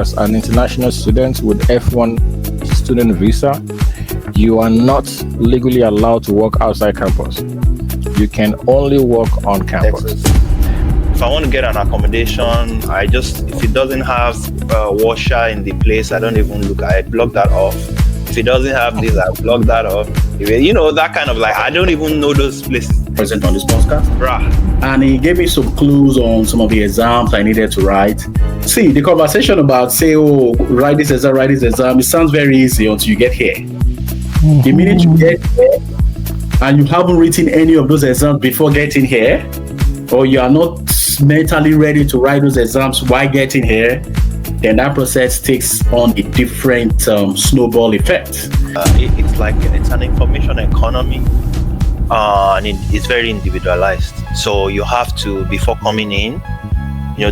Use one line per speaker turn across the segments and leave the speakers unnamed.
as an international student with F1 student visa, you are not legally allowed to work outside campus. You can only work on campus.
If I want to get an accommodation, if it doesn't have a washer in the place, I don't even look. I block that off. If it doesn't have this, I block that off. That kind of I don't even know those places.
Present on this podcast. And he gave me some clues on some of the exams I needed to write. See, the conversation about write this exam, it sounds very easy until you get here. The minute you get here and you haven't written any of those exams before getting here, or you are not mentally ready to write those exams while getting here, then that process takes on a different snowball effect.
It's an information economy, and it's very individualized. So you have to, before coming in,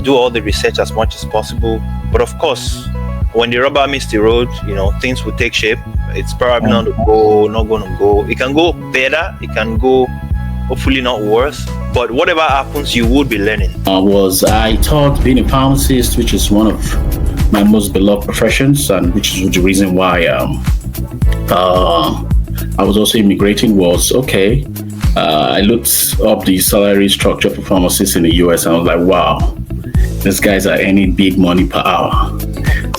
do all the research as much as possible. But of course, when the rubber meets the road, things will take shape. It's probably not going to go. It can go better. It can go, hopefully not worse. But whatever happens, you would be learning.
I thought being a pharmacist, which is one of my most beloved professions, and which is the reason why I was also immigrating, was okay. I looked up the salary structure for pharmacists in the US, and I was like, wow, these guys are earning big money per hour.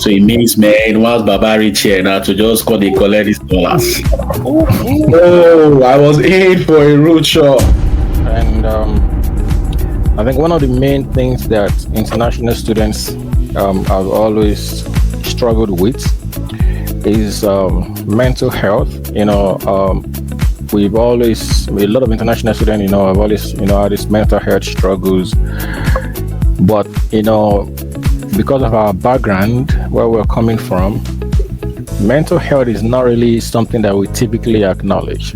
So it means, man, once Baba reach here now to just call the collect these dollars. I was in for a rude shot.
And I think one of the main things that international students have always struggled with is mental health. A lot of international students, have always, had these mental health struggles. But, because of our background, where we're coming from, mental health is not really something that we typically acknowledge.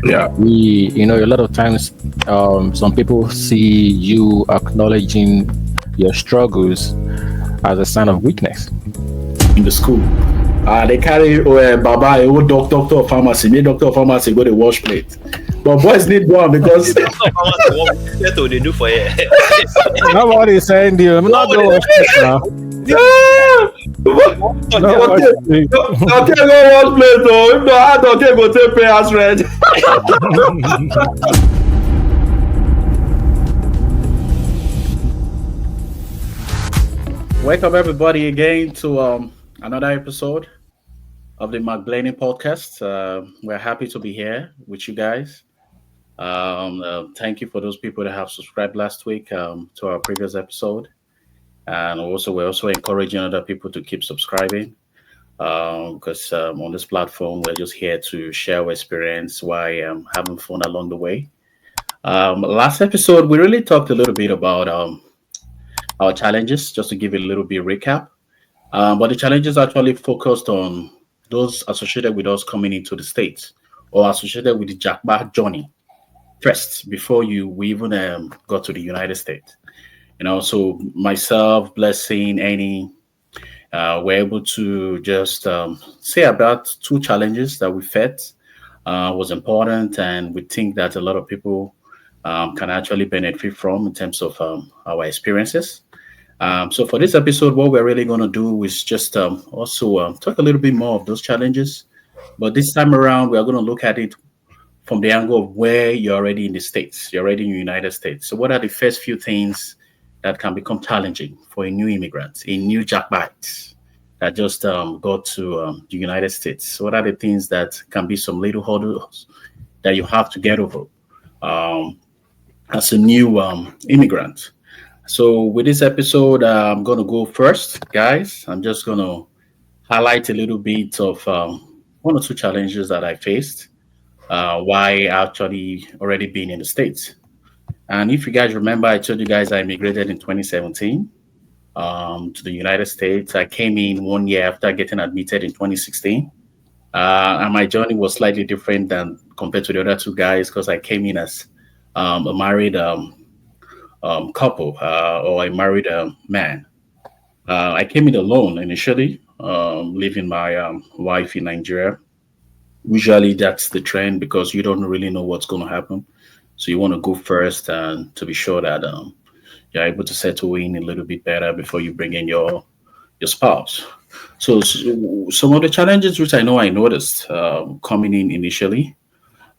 Yeah.
A lot of times, some people see you acknowledging your struggles as a sign of weakness.
In the school, they carry Baba, a doctor of pharmacy. Me doctor of pharmacy go to wash plate. But boys need one because
that's what they do for you.
Nobody's saying you. I'm not going to wash plate now.
Okay, go wash plate though. If not, okay, go take pay as rent. Welcome everybody again to another episode of the McBlaney podcast. We're happy to be here with you guys. Thank you for those people that have subscribed last week to our previous episode, and we're also encouraging other people to keep subscribing because on this platform we're just here to share our experience while having fun along the way. Last episode we really talked a little bit about our challenges, just to give a little bit recap. But the challenges actually focused on those associated with us coming into the States or associated with the japa journey first before we even got to the United States. So myself, Blessing, Annie, were able to just say about two challenges that we felt was important, and we think that a lot of people can actually benefit from in terms of our experiences. So for this episode, what we're really going to do is just also talk a little bit more of those challenges. But this time around, we're going to look at it from the angle of where you're already in the States. You're already in the United States. So what are the first few things that can become challenging for a new immigrant, a new jackbite that just got to the United States? So what are the things that can be some little hurdles that you have to get over as a new immigrant? So with this episode, I'm going to go first, guys. I'm just going to highlight a little bit of one or two challenges that I faced while actually already being in the States. And if you guys remember, I told you guys I immigrated in 2017 to the United States. I came in 1 year after getting admitted in 2016. And my journey was slightly different than compared to the other two guys because I came in as a married couple or a married man. I came in alone initially, leaving my wife in Nigeria. Usually that's the trend because you don't really know what's going to happen. So you want to go first and to be sure that you're able to settle in a little bit better before you bring in your your spouse. So, some of the challenges which I know I noticed coming in initially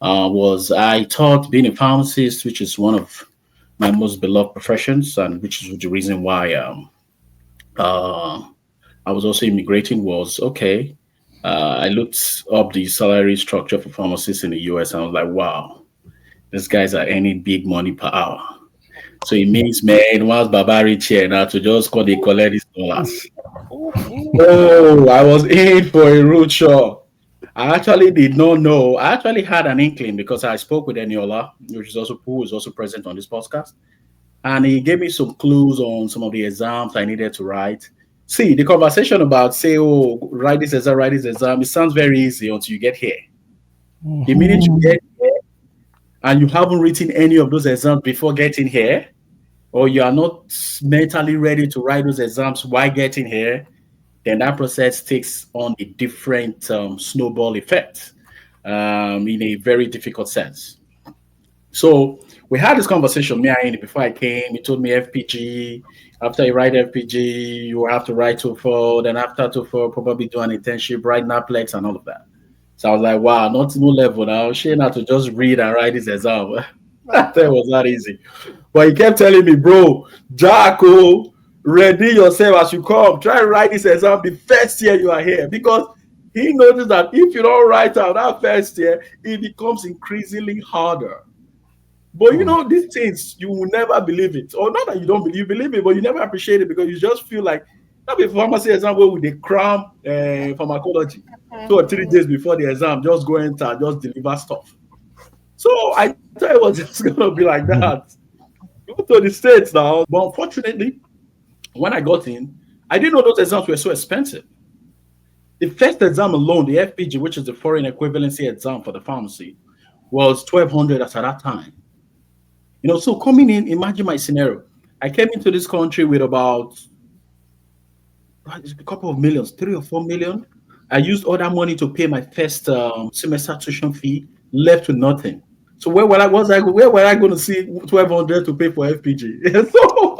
was I thought being a pharmacist, which is one of my most beloved professions, and which is the reason why uh, I was also immigrating, was okay. I looked up the salary structure for pharmacists in the US, and I was like, wow, these guys are earning big money per hour. So it means, man, once Baba reach here now to just call the collect these dollars. Oh, I was in for a rude show. I actually did not know. I actually had an inkling because I spoke with Eniola, who is also present on this podcast, and he gave me some clues on some of the exams I needed to write. See, the conversation about say, oh, write this exam, it sounds very easy until you get here. The minute you get here and you haven't written any of those exams before getting here, or you are not mentally ready to write those exams while getting here, then that process takes on a different snowball effect in a very difficult sense. So we had this conversation, me and Andy, before I came. He told me FPG. After you write FPG, you have to write TOEFL. Then after TOEFL, probably do an internship, write NAPLEX and all of that. So I was like, wow, not no level now. She had to just read and write this exam. That was not easy. But he kept telling me, bro, Jacko, ready yourself as you come. Try and write this exam the first year you are here. Because he noticed that if you don't write out that first year, it becomes increasingly harder. But you know, these things, you will never believe it. Or not that you don't believe, you believe it, but you never appreciate it because you just feel like that be pharmacy exam where with the cram pharmacology 2 or 3 days before the exam, just go enter, just deliver stuff. So I thought it was just gonna be like that. Go to the States now. But unfortunately, when I got in, I didn't know those exams were so expensive. The first exam alone, the FPG, which is the foreign equivalency exam for the pharmacy, was 1,200 at that time. You know, so coming in, imagine my scenario. I came into this country with about a couple of millions, 3 or 4 million. I used all that money to pay my first semester tuition fee, left with nothing. So where were I going to see 1,200 to pay for FPG? So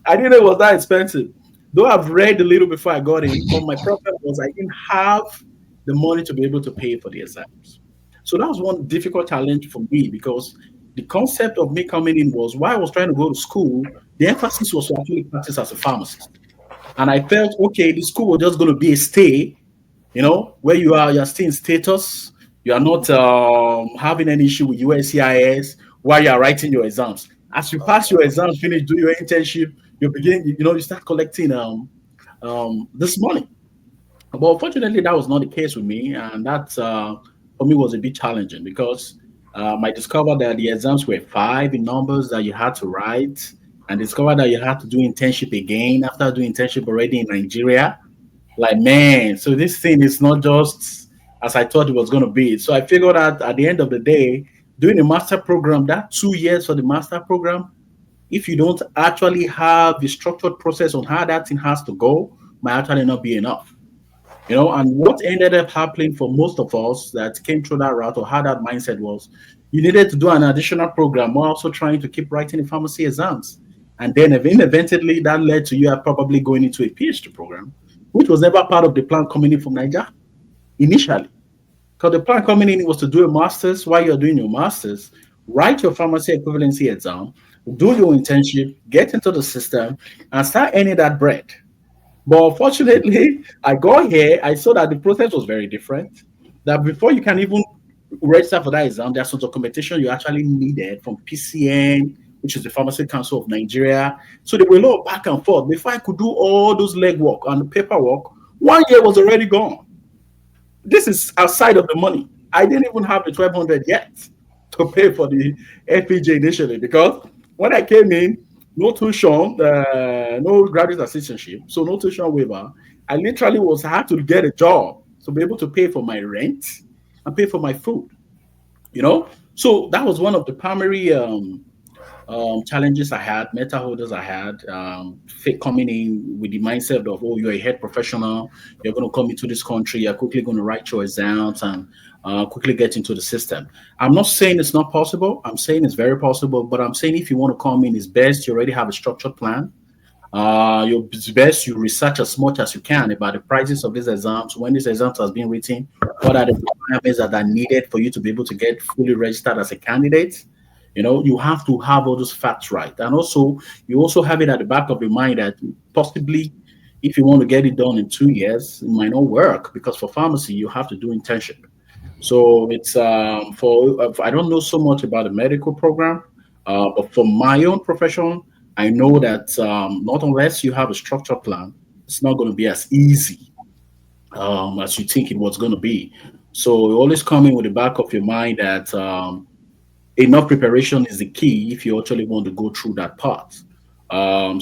I didn't know it was that expensive. Though I've read a little before I got in, but my problem was I didn't have the money to be able to pay for the exams. So that was one difficult challenge for me because the concept of me coming in was while I was trying to go to school, the emphasis was to actually practice as a pharmacist. And I felt, okay, the school was just going to be a stay, you know, where you're still in status, you are not having any issue with USCIS while you are writing your exams. As you pass your exams, finish, do your internship, you begin, you start collecting this money. But unfortunately, that was not the case with me, and that for me was a bit challenging because I discovered that the exams were 5 in numbers that you had to write, and discovered that you had to do internship again after doing internship already in Nigeria. Like, man, so this thing is not just as I thought it was going to be. So I figured out at the end of the day, doing a master program, that 2 years for the master program, if you don't actually have the structured process on how that thing has to go, might actually not be enough. And what ended up happening for most of us that came through that route or had that mindset was you needed to do an additional program while also trying to keep writing the pharmacy exams. And then inevitably that led to you probably going into a PhD program, which was never part of the plan coming in from Nigeria initially. Because the plan coming in was to do a master's. While you're doing your master's, write your pharmacy equivalency exam, do your internship, get into the system, and start earning that bread. But unfortunately, I got here, I saw that the process was very different. That before you can even register for that exam, there's some documentation you actually needed from PCN, which is the Pharmacy Council of Nigeria. So there were a lot of back and forth. Before I could do all those legwork and the paperwork, 1 year was already gone. This is outside of the money. I didn't even have the 1,200 yet to pay for the FPJ initially because when I came in, no tuition, no graduate assistantship, so no tuition waiver. I literally had to get a job to be able to pay for my rent and pay for my food. So that was one of the primary challenges I had, meta holders I had, coming in with the mindset of, oh, you're a head professional, you're going to come into this country, you're quickly going to write your exams and quickly get into the system. I'm not saying it's not possible. I'm saying it's very possible, but I'm saying if you want to come in, it's best you already have a structured plan. It's best you research as much as you can about the prices of these exams, when these exams has been written, what are the requirements that are needed for you to be able to get fully registered as a candidate. You have to have all those facts right. And also, you also have it at the back of your mind that possibly if you want to get it done in 2 years, it might not work because for pharmacy, you have to do internship. So it's I don't know so much about the medical program, but for my own profession, I know that not unless you have a structured plan, it's not going to be as easy as you think it was going to be. So you always come in with the back of your mind that enough preparation is the key if you actually want to go through that part.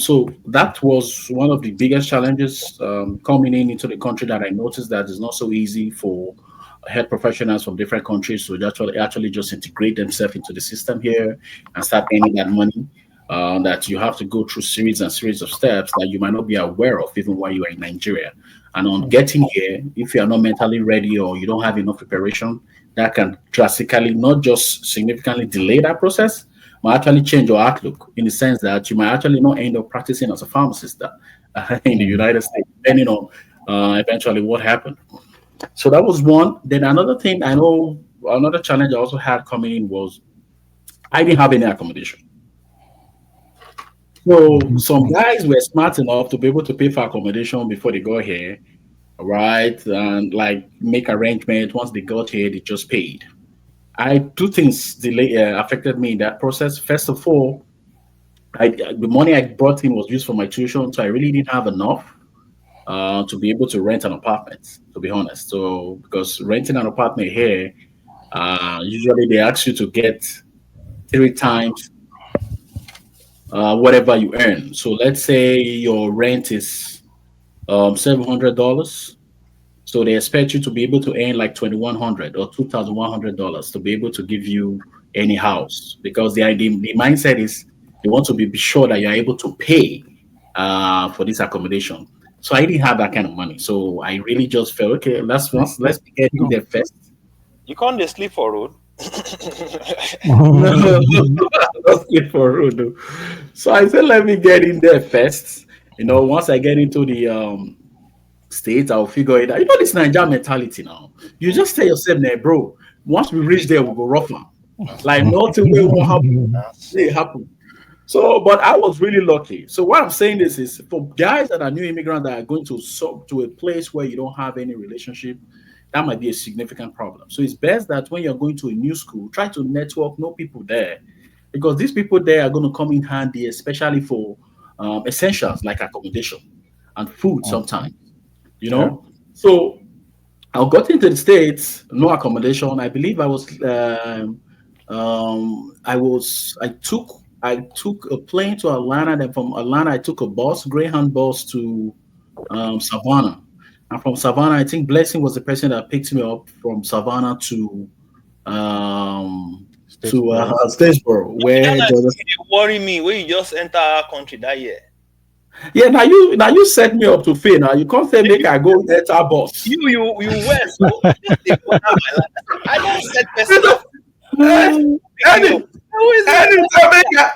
So that was one of the biggest challenges coming into the country that I noticed that it's not so easy for health professionals from different countries to actually just integrate themselves into the system here and start earning that money. That you have to go through series and series of steps that you might not be aware of even while you are in Nigeria. And on getting here, if you are not mentally ready or you don't have enough preparation, that can drastically not just significantly delay that process, but actually change your outlook in the sense that you might actually not end up practicing as a pharmacist in the United States, depending on eventually what happened. So that was one. Then another thing I know, another challenge I also had coming in was I didn't have any accommodation. So some guys were smart enough to be able to pay for accommodation before they got here, right? And like make arrangements. Once they got here, they just paid. I two things affected me in that process. First of all, the money I brought in was used for my tuition, so I really didn't have enough to be able to rent an apartment. To be honest, so because renting an apartment here, usually they ask you to get 3 times whatever you earn. So let's say your rent is $700. So they expect you to be able to earn like 2,100 or $2,100 to be able to give you any house because the mindset is they want to be sure that you're able to pay for this accommodation. So I didn't have that kind of money. So I really just felt okay. Let's get in there first.
You can't just sleep for road.
No, let's sleep for road. No. So I said, let me get in there first. Once I get into the state, I'll figure it out. This Nigerian mentality now. You just tell yourself, nah, bro, once we reach there, we'll go rougher. Like nothing will happen. It happen. So, but I was really lucky. So what I'm saying is for guys that are new immigrants that are going to a place where you don't have any relationship, that might be a significant problem. So it's best that when you're going to a new school, try to network, know people there, because these people there are going to come in handy, especially for essentials like accommodation and food sometimes.
Yeah.
So I got into the States, no accommodation. I believe I took a plane to Atlanta. Then from Atlanta, I took a Greyhound bus to Savannah. And from Savannah, I think Blessing was the person that picked me up from Savannah to Statesboro, where
You worry me when you just enter our country that year.
yeah, now you set me up to fail. Now you can't say make I go enter bus.
You were so I don't set person up.
Anytime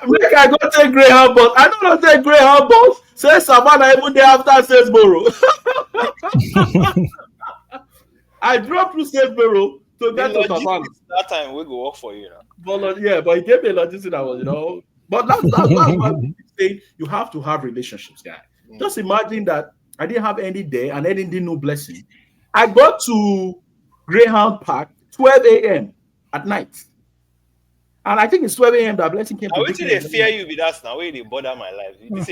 make I go take Greyhound bus. I don't know take Greyhound bus. Say Savannah even day after Statesboro. I drove through Statesboro to get to Savannah.
That time we go work for you now.
But but he gave me a logistics that was, But that's what I'm saying. You have to have relationships, guys. Just imagine that I didn't have any day and I didn't know Blessing. I got to Greyhound Park 12 a.m. at night. And I think it's 12 a.m. that Blessing came.
I wait till they fear you with that now. Where they bother my life.
Yes,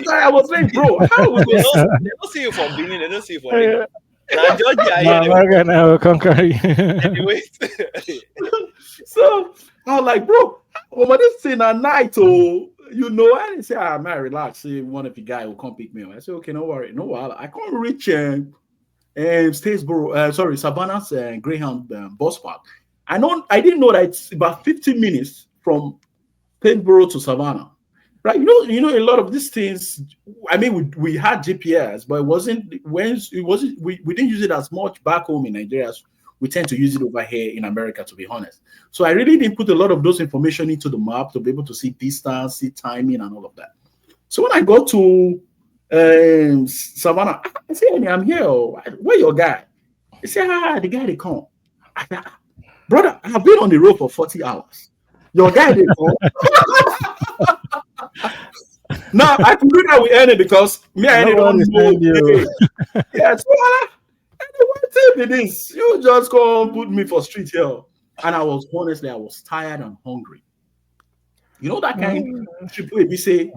I was like, bro, how would
they don't see you from Benin. They don't see you from Benin. Now
Georgia, I will conquer you.
Anyway.
So I was like, bro, what this thing at night, I didn't say, man, relax. See, one of the guy will come pick me up. I said, okay, no worry, no while. I can't reach Statesboro, Savannah's Greyhound bus park. I didn't know that it's about 15 minutes from Statesboro to Savannah. Right? A lot of these things. I mean, we had GPS, but we didn't use it as much back home in Nigeria as we tend to use it over here in America, to be honest. So I really didn't put a lot of those information into the map to be able to see distance, see timing, and all of that. So when I got to Savannah, I say, "Hey, I'm here. Oh. Where your guy?" He said, the guy they come. I said, brother, I've been on the road for 40 hours. Your guy they come. Now I could do that with any because me and any
Nobody
don't know.
send you.
Hey, yeah, so what tell me this? You just come put me for street here. And I was honestly, I was tired and hungry. You know that kind trip where we say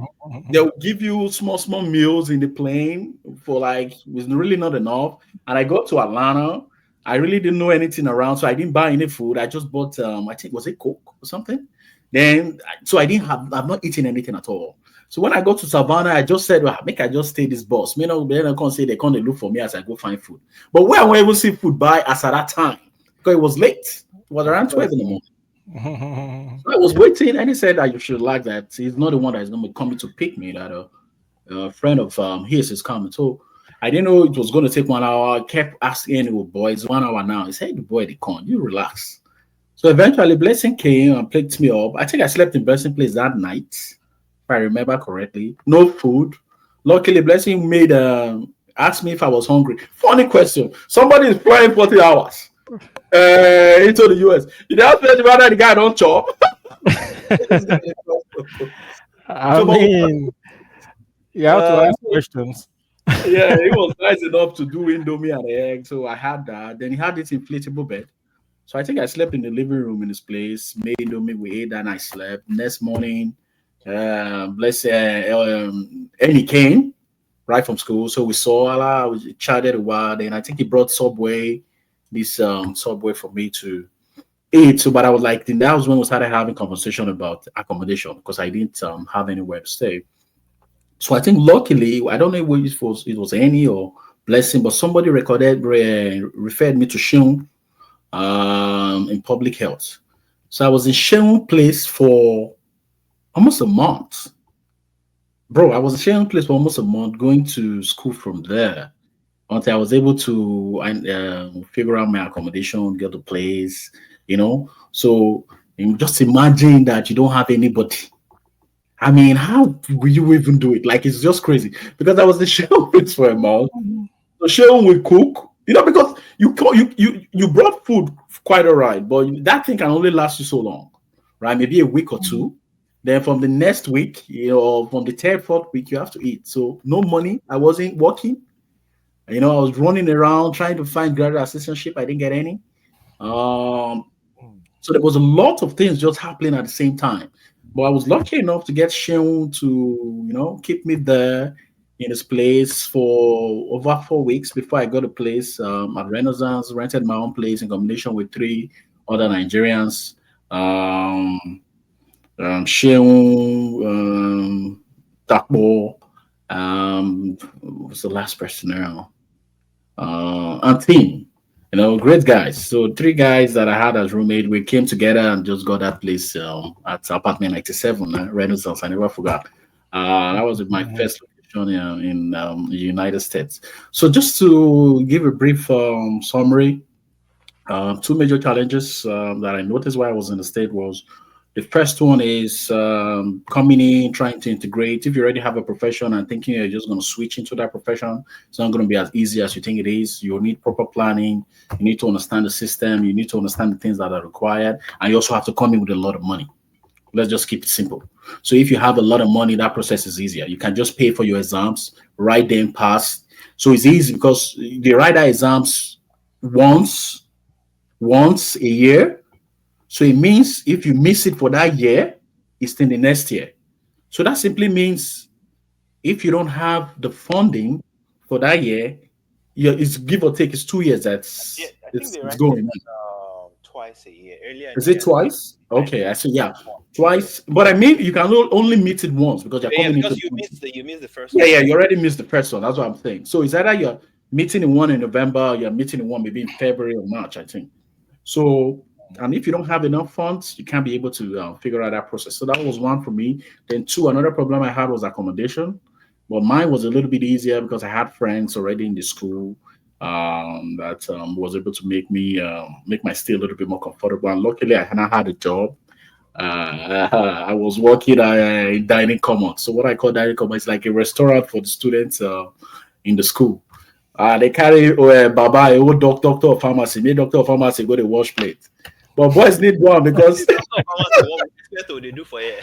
they'll give you small, small meals in the plane for like it's really not enough. And I got to Atlanta. I really didn't know anything around, so I didn't buy any food. I just bought I think was it Coke or something. Then so I've not eaten anything at all. So when I got to Savannah, I just said, well, make I just stay this bus. Me know, then I can't say they can't look for me as I go find food. But where I won't even see food by as at that time because it was late. It was around 12 in the morning. So I was waiting, and he said that you should like that. He's not the one that is going to be coming to pick me. That a friend of his is coming. So I didn't know it was going to take 1 hour. I kept asking, oh, boy, it's 1 hour now. He said, the boy, they come. You relax. So eventually, Blessing came and picked me up. I think I slept in Blessing place that night, if I remember correctly. No food. Luckily, Blessing made asked me if I was hungry. Funny question. Somebody is flying 40 hours into the US. You ask me whether the guy don't chop.
I mean, you have to ask questions.
Yeah, he was nice enough to do Indomie and egg. So I had that. Then he had this inflatable bed. So I think I slept in the living room in his place, made Indomie, we ate, and I slept. Next morning, and he came right from school. So we saw Allah, we chatted a while. Then I think he brought Subway, this Subway for me to eat. So, but I was like, then that was when we started having conversation about accommodation because I didn't have anywhere to stay. So I think luckily, I don't know whether it was any or blessing, but somebody referred me to Shun in public health. So I was in Shun place for almost a month. Bro, I was in Shun place for almost a month going to school from there until I was able to figure out my accommodation, get a place, So just imagine that you don't have anybody. I mean, how will you even do it? Like, it's just crazy because I was the shellfish for a month. So Sharon will cook, because you brought food quite all right, but that thing can only last you so long, right? Maybe a week or two. Then from the next week, from the third, fourth week, you have to eat. So no money. I wasn't working. I was running around trying to find graduate assistantship. I didn't get any. So there was a lot of things just happening at the same time. But I was lucky enough to get Sean to, keep me there in his place for over 4 weeks before I got a place at Renaissance, rented my own place in combination with three other Nigerians. Sean, Takbo, what's the last person now? And team. Great guys. So three guys that I had as roommate, we came together and just got that place at apartment 97, Renaissance. I never forgot. That was my first location in the United States. So just to give a brief summary, two major challenges that I noticed while I was in the state was the first one is coming in, trying to integrate. If you already have a profession and thinking you're just going to switch into that profession, it's not going to be as easy as you think it is. You'll need proper planning. You need to understand the system. You need to understand the things that are required. And you also have to come in with a lot of money. Let's just keep it simple. So if you have a lot of money, that process is easier. You can just pay for your exams, write them, pass. So it's easy because they write that exams once a year. So it means if you miss it for that year, it's in the next year. So that simply means if you don't have the funding for that year, it's give or take, it's 2 years
Yeah, I think
it's,
they
it's
write it
going on.
twice a year. Earlier in
Is
the
it
year,
twice?
right?
Okay, I see. Yeah, twice. But I mean, you can only meet it once because you're
Yeah,
coming into
because
the country.
you missed the first
Yeah,
one.
yeah, you already missed the first one. That's what I'm saying. So it's either you're meeting in one in November, or you're meeting in one maybe in February or March, I think. So, and if you don't have enough funds, you can't be able to figure out that process. So that was one for me. Then two, another problem I had was accommodation. But mine was a little bit easier because I had friends already in the school that was able to make my stay a little bit more comfortable. And luckily, I had a job. I was working at a dining commons. So what I call dining commons is like a restaurant for the students in the school. They carry Baba, a old doctor of pharmacy. Me doctor of pharmacy go to wash plate. But boys need one because
So pharmacy, what do they do for you?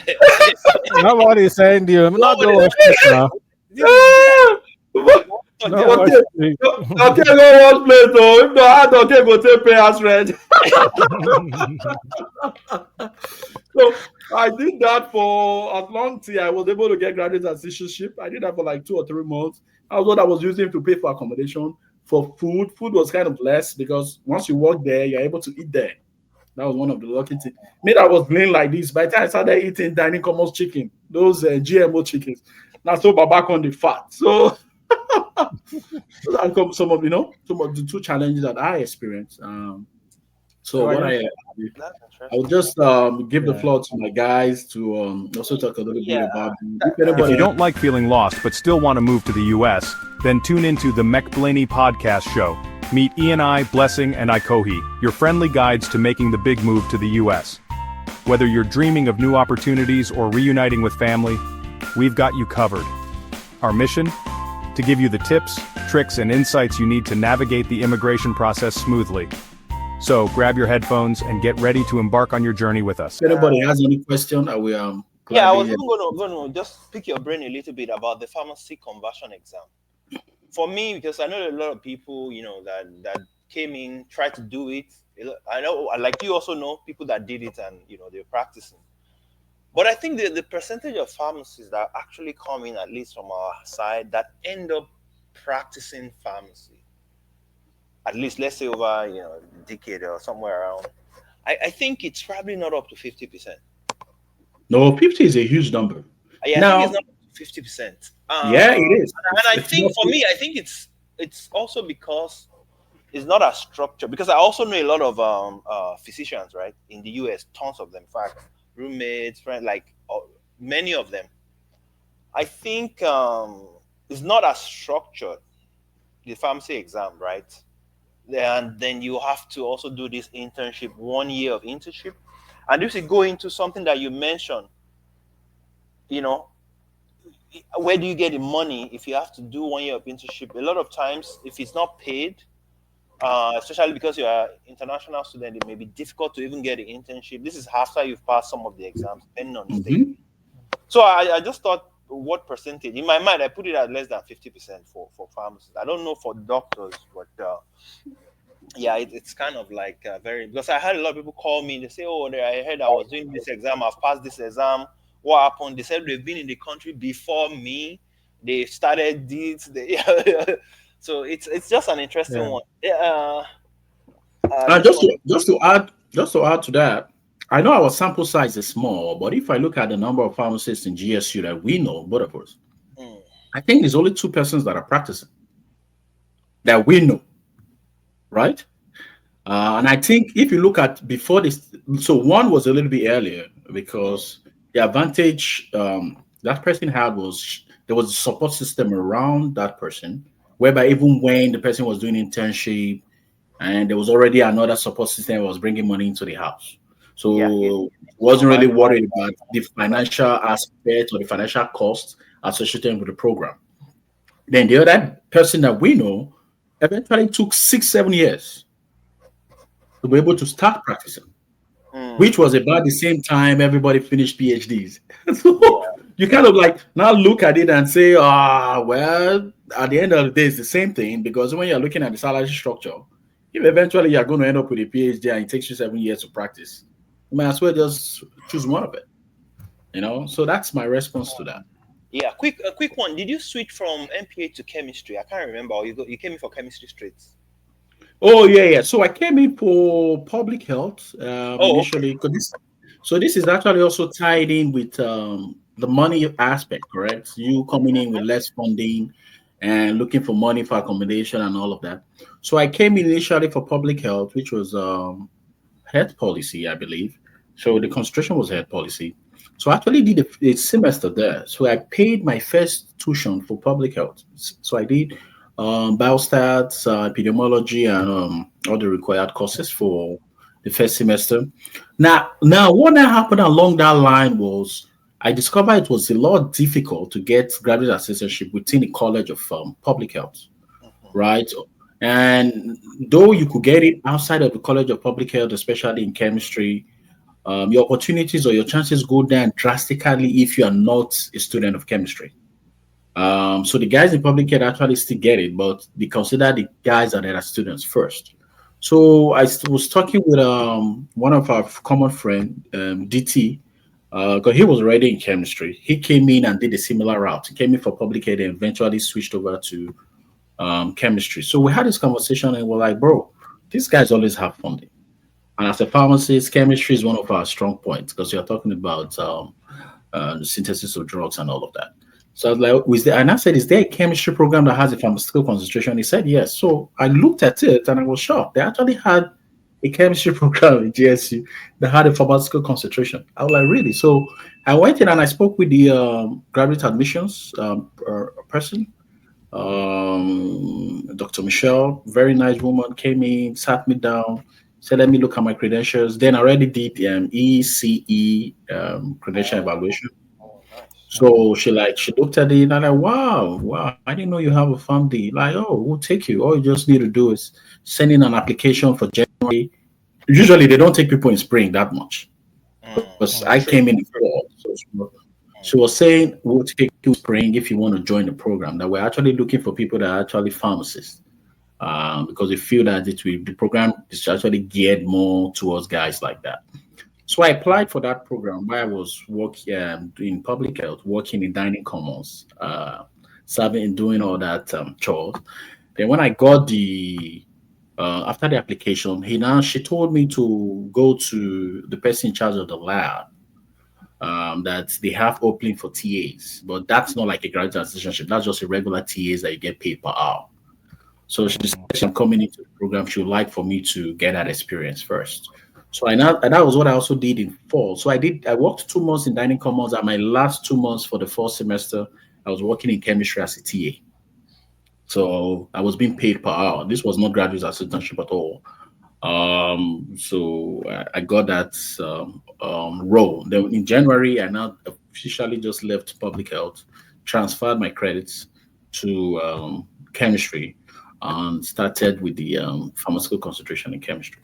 Nobody saying you not
What
go
would
wash it now.
this is
but
No
yeah.
wash
okay,
it.
okay, go wash plate. Oh, if not, okay, go take pay as rent. So I did that for as long till I was able to get graduate assistantship. I did that for like 2 or 3 months. I was what I was using to pay for accommodation. For food, food was kind of less because once you work there, you're able to eat there. That was one of the lucky things. Me, that was lean like this. By the time I started eating dining commons chicken, those GMO chickens, now so back on the fat. So that comes some of some of the two challenges that I experienced. So
So I
what
just
That's
I will
interesting.
just give the
yeah.
floor to my guys to also talk a little bit
Yeah,
about
that,
if
If you
anybody.
don't like feeling lost but still want to move to the US, then tune into the Mech Blaney podcast show. Meet Ian I, Blessing, and Ikohi, your friendly guides to making the big move to the US. Whether you're dreaming of new opportunities or reuniting with family, we've got you covered. Our mission? To give you the tips, tricks, and insights you need to navigate the immigration process smoothly. So grab your headphones and get ready to embark on your journey with us.
If anybody has any question, I will
yeah, I was
gladly.
even gonna just pick your brain a little bit about the pharmacy conversion exam. For me, because I know a lot of people, that came in, tried to do it. I know, like you also know people that did it and they're practicing. But I think the percentage of pharmacists that actually come in, at least from our side, that end up practicing pharmacy, at least let's say over a decade or somewhere around, I think it's probably not up to 50%.
No, 50 is a huge number.
Yeah, I think it's
Now,
not up to 50%.
yeah, it is.
And I
It's
think
not.
for me, I think it's also because it's not as structured. Because I also know a lot of physicians, right, in the US, tons of them, in fact, roommates, friends, like many of them. I think it's not as structured, the pharmacy exam, right? And then you have to also do this internship, 1 year of internship. And this will go into something that you mentioned, you know, where do you get the money if you have to do 1 year of internship? A lot of times, if it's not paid, especially because you're an international student, it may be difficult to even get the internship. This is after you've passed some of the exams, depending on the state.
Mhm.
So I just thought, what percentage? In my mind, I put it at less than 50% for pharmacists. I don't know for doctors, but yeah, it's kind of like very, because I had a lot of people call me. They say, "Oh, I heard I was doing this exam. I've passed this exam. What happened?" They said they've been in the country before me. They started this. So it's just an interesting
Yeah.
one. Yeah.
And
This one.
just to add to that, I know our sample size is small, but if I look at the number of pharmacists in GSU that we know, both of us,
Mm,
I think there's only two persons that are practicing that we know, right? And I think if you look at before this, so one was a little bit earlier
mm,
because the advantage that person had was there was a support system around that person, whereby even when the person was doing internship and there was already another support system that was bringing money into the house.
yeah.
So wasn't really
Provide.
worried about the financial aspect or the financial costs associated with the program. Then the other person that we know eventually took 6, 7 years to be able to start practicing, which
Mm,
was about the same time everybody finished PhDs. So
yeah.
you kind of like now look at it and say, well, at the end of the day, it's the same thing because when you're looking at the salary structure, if eventually you're going to end up with a PhD and it takes you 7 years to practice, you might as well just choose one of it. So that's my response to that.
Yeah. A quick one. Did you switch from MPA to chemistry? I can't remember. Or you came in for chemistry straight.
Oh yeah, yeah. So I came in for public health
Oh, okay.
initially. So this is actually also tied in with the money aspect, correct? You coming in with less funding and looking for money for accommodation and all of that. So I came in initially for public health, which was health policy, I believe. So the concentration was health policy. So I actually did a semester there. So I paid my first tuition for public health. So I did biostats, epidemiology, and all the required courses for the first semester. Now, what that happened along that line was I discovered it was a lot difficult to get graduate assistantship within the College of Public Health,
Mhm.
right? And though you could get it outside of the College of Public Health, especially in chemistry, your opportunities or your chances go down drastically if you are not a student of chemistry. So the guys in public health actually still get it, but they consider the guys that are students first. So was talking with one of our common friend, DT, because he was already in chemistry. He came in and did a similar route. He came in for public health and eventually switched over to chemistry. So we had this conversation and we're like, bro, these guys always have funding. And as a pharmacist, chemistry is one of our strong points because you're talking about the synthesis of drugs and all of that. So I was like, and I said, is there a chemistry program that has a pharmaceutical concentration? He said, yes. So I looked at it and I was shocked. They actually had a chemistry program in GSU that had a pharmaceutical concentration. I was like, really? So I went in and I spoke with the graduate admissions person, Dr. Michelle, very nice woman, came in, sat me down, said, let me look at my credentials. Then I already did the ECE credential
Oh,
evaluation.
oh, nice.
So she looked at it and I'm like, wow, I didn't know you have a farm deal. Like, oh, we'll take you. All you just need to do is send in an application for January. Usually they don't take people in spring that much. Because I
True.
came in fall. So she was saying we'll take you in spring if you want to join the program. That we're actually looking for people that are actually pharmacists. Because we feel that the program is actually geared more towards guys like that. So I applied for that program where I was working in public health, working in dining commons, serving and doing all that chores. Then when I got the after the application, she told me to go to the person in charge of the lab. That they have opening for TAs, but that's not like a graduate assistantship. That's just a regular TAs that you get paid per hour. So she said I'm coming into the program. She would like for me to get that experience first. So and that was what I also did in fall. So I worked 2 months in dining commons. At my last 2 months for the fall semester, I was working in chemistry as a TA. So I was being paid per hour. This was not graduate assistantship at all. So I got that role. Then in January, I now officially just left public health, transferred my credits to chemistry, and started with the pharmaceutical concentration in chemistry.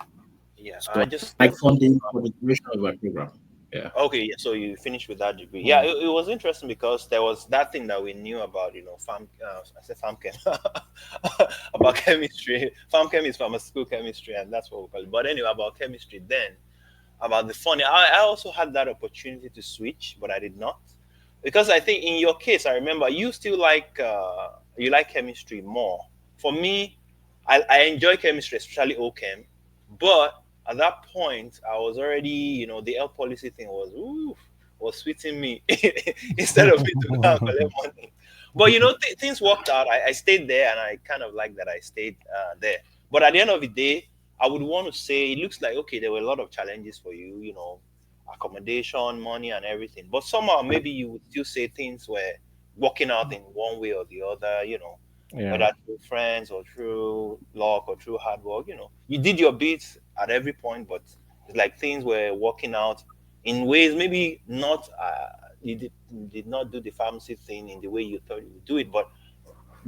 Yeah,
So
I
I
just
like funding for the duration of my program. Yeah.
okay. Yeah, so you finished with that degree. Yeah, it was interesting because there was that thing that we knew about, farm. I said farm chem about chemistry. Farm chem is pharmaceutical chemistry, and that's what we call it. But anyway, about chemistry then. About the funny, I also had that opportunity to switch, but I did not because I think in your case, I remember you still you like chemistry more. For me, I enjoy chemistry, especially OChem, but at that point, I was already, the health policy thing was sweeting me instead of me to go and collect money. But things worked out. I stayed there, and I kind of like that I stayed there. But at the end of the day, I would want to say it looks like okay, there were a lot of challenges for you, accommodation, money, and everything. But somehow maybe you would still say things were working out in one way or the other,
Yeah.
whether through friends or through luck or through hard work. You did your bits at every point, but it's like things were working out in ways maybe not. You did not do the pharmacy thing in the way you thought you would do it, but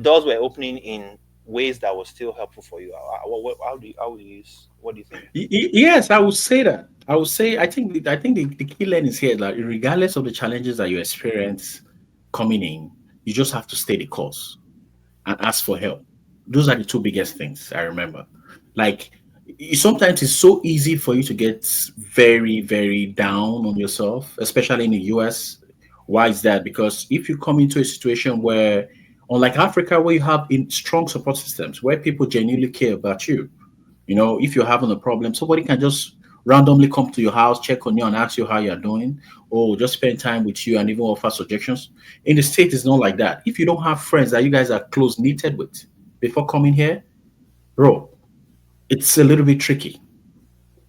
doors were opening in ways that was still helpful for you. How do you use? What do you think?
Yes, I would say that. I would say I think the key learning is here that regardless of the challenges that you experience coming in, you just have to stay the course and ask for help. Those are the two biggest things I remember. Like sometimes it's so easy for you to get very, very down on yourself, especially in the US. Why is that? Because if you come into a situation where, unlike Africa, where you have in strong support systems, where people genuinely care about you, if you're having a problem, somebody can just randomly come to your house, check on you, and ask you how you're doing, or just spend time with you and even offer suggestions. In the States, it's not like that. If you don't have friends that you guys are close knitted with before coming here, bro, it's a little bit tricky.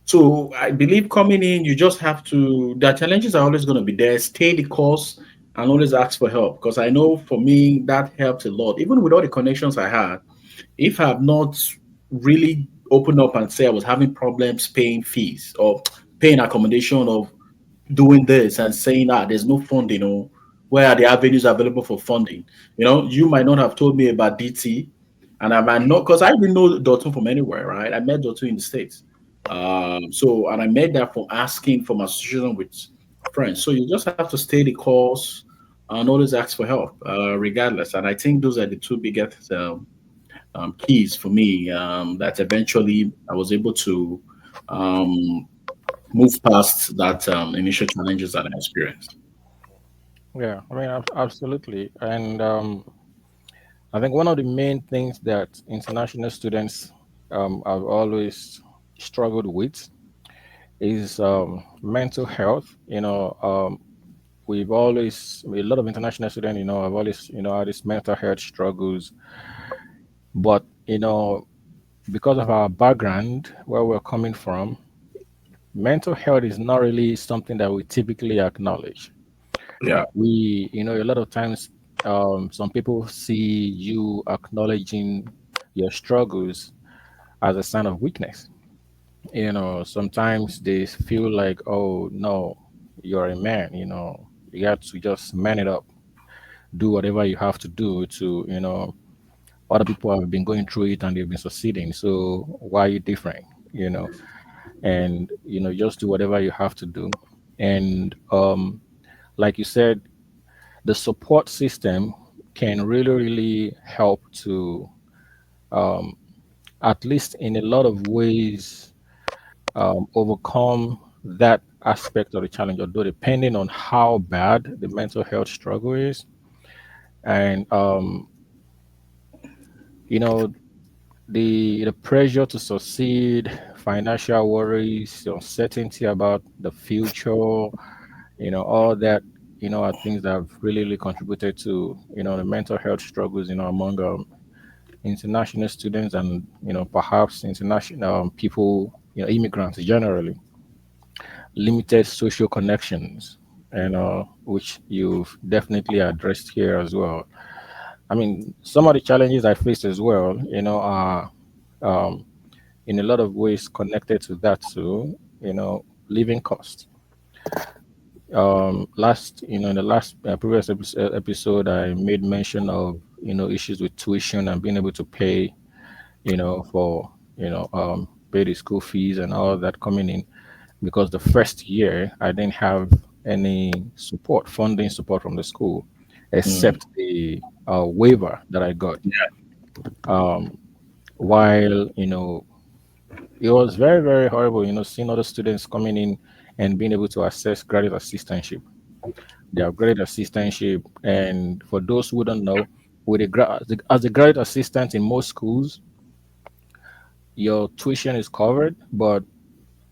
So I believe coming in, you just have to. The challenges are always going to be there. Stay the course and always ask for help. Because I know for me that helps a lot. Even with all the connections I had, if I've not really open up and say I was having problems paying fees or paying accommodation or doing this and saying that there's no funding or where are the avenues available for funding. You might not have told me about DT, and I might not because I didn't know Dotun from anywhere, right? I met Dotun in the States. And I made that from asking from association with friends. So you just have to stay the course and always ask for help, regardless. And I think those are the two biggest keys for me, that eventually I was able to um, move past that initial challenges that I experienced.
Yeah, I mean, absolutely. And I think one of the main things that international students have always struggled with is mental health. We've always, a lot of international students, have always, had these mental health struggles. But, because of our background, where we're coming from, mental health is not really something that we typically acknowledge.
Yeah.
A lot of times, some people see you acknowledging your struggles as a sign of weakness. Sometimes they feel like, oh no, you're a man. You got to just man it up, do whatever you have to do to, other people have been going through it and they've been succeeding. So why are you different? You know, and just do whatever you have to do. And like you said, the support system can really, really help to, at least in a lot of ways, overcome that aspect of the challenge, although depending on how bad the mental health struggle is. And, you know, the pressure to succeed, financial worries, uncertainty about the future, all that, are things that have really, really contributed to, the mental health struggles, among international students and, perhaps international people, immigrants generally. Limited social connections, which you've definitely addressed here as well. I mean, some of the challenges I faced as well, are um, in a lot of ways connected to that too. Living costs. In the last previous episode, I made mention of issues with tuition and being able to pay, for pay the school fees and all that coming in, because the first year I didn't have any funding support from the school,
Mm.
except the waiver that I got. Um, while it was very, very horrible, seeing other students coming in and being able to access graduate assistantship. They have graduate assistantship, and for those who don't know, with as a graduate assistant in most schools, your tuition is covered, but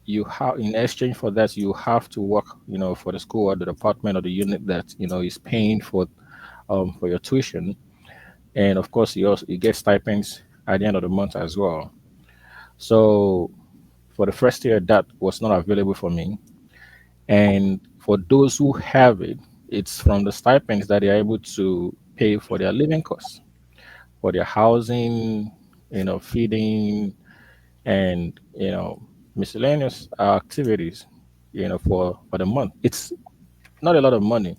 you have, in exchange for that, you have to work, for the school or the department or the unit that is paying for your tuition. And of course, you get stipends at the end of the month as well. So for the first year, that was not available for me. And for those who have it, it's from the stipends that they're able to pay for their living costs, for their housing, feeding, and miscellaneous activities, for the month. It's not a lot of money,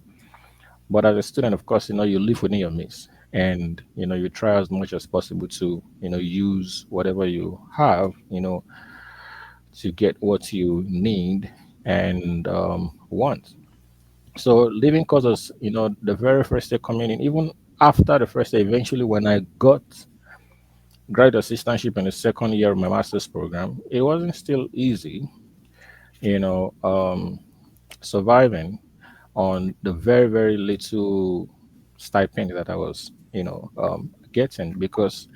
but as a student, of course, you live within your means, and you try as much as possible to use whatever you have, to get what you need and want. So living costs, the very first year coming in, even after the first year, eventually when I got graduate assistantship in the second year of my master's program, it wasn't still easy, you know, um, surviving on the very, very little stipend that I was, getting, because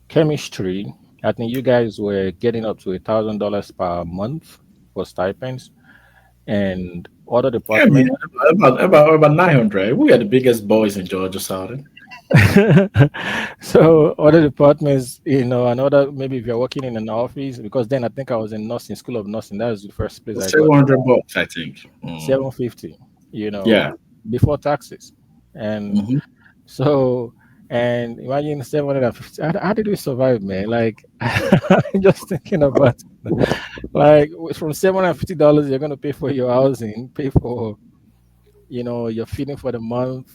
chemistry, I think you guys were getting up to $1,000 per month for stipends, and other
Yeah, I mean,
departments.
about 900. We are the biggest boys in Georgia Southern.
So other departments, and other, maybe if you're working in an office, because then I think I was in nursing, school of nursing. That was the first place I got
$700, I think.
750,
Yeah.
before taxes. And
Hmm.
so And imagine 750. How did we survive, man? Like, I'm just thinking about like from $750, you're gonna pay for your housing, pay for your feeding for the month,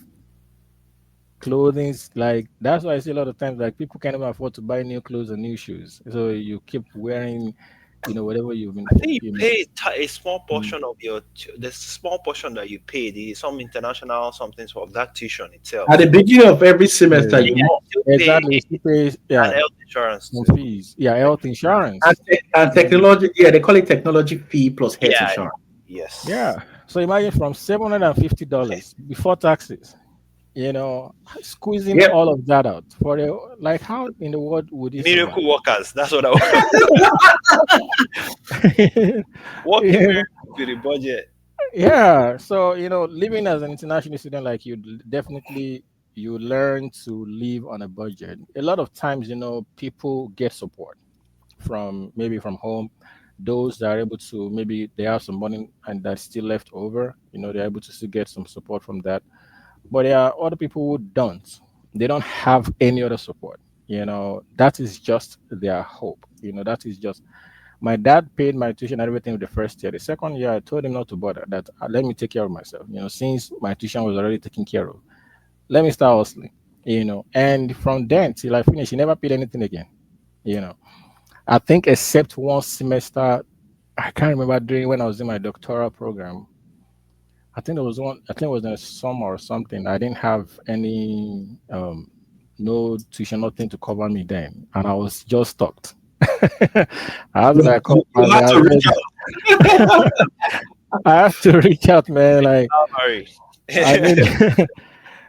clothing. Like that's why I see a lot of times like people can't even afford to buy new clothes or new shoes, so you keep wearing, whatever you've been,
I think you
you know.
pay a small
Mm.
portion of the small portion that you pay, some international something of that tuition
At the
itself.
beginning of every semester,
Yeah,
you
Yeah,
must.
you still pay,
exactly. You still pay,
and
yeah,
health insurance
some
too.
fees. Yeah, health
And,
insurance.
and
Mm.
technology, yeah, they call it technology fee plus health
Yeah,
insurance.
yes.
Yeah. So imagine from $750 before taxes, squeezing
Yep.
all of that out for like how in the world would you survive?
Miracle workers. That's what I working
Yeah.
miracles with the budget.
Yeah. So, living as an international student, like definitely you learn to live on a budget. A lot of times, people get support from maybe from home. Those that are able to maybe they have some money and that's still left over, they're able to still get some support from that. But there are other people who don't. They don't have any other support. That is just their hope. That is just my dad paid my tuition and everything the first year. The second year, I told him not to bother. That let me take care of myself. Since my tuition was already taken care of, let me start hustling. And from then till I finished, he never paid anything again. You know, I think except one semester, I can't remember during when I was in my doctoral program. I think there was one. I think it was in the summer or something. I didn't have any no tuition, nothing to cover me then, and I was just stuck. I had to like call my
You
man.
have to reach out.
I have to reach out, man. Like
Sorry.
I mean,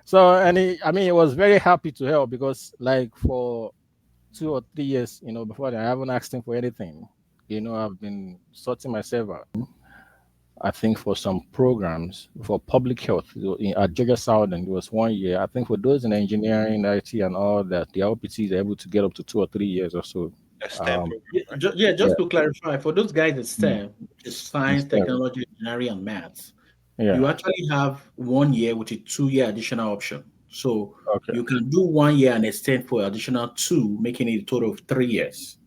so I mean, it was very happy to help because like for 2 or 3 years, before that, I haven't asked him for anything. I've been sorting myself out. I think for some programs for public health at Georgia Southern, it was 1 year. I think for those in engineering, IT, and all that, the LPT is able to get up to 2 or 3 years or so.
A STEM
Um,
program, right?
Yeah,
yeah,
just to clarify, for those guys at
mm,
STEM, which is science,
instead,
technology, engineering, and maths, you
yeah,
actually have 1 year with a 2 year additional option. So
okay,
you can do 1 year and extend for additional two, making it a total of 3 years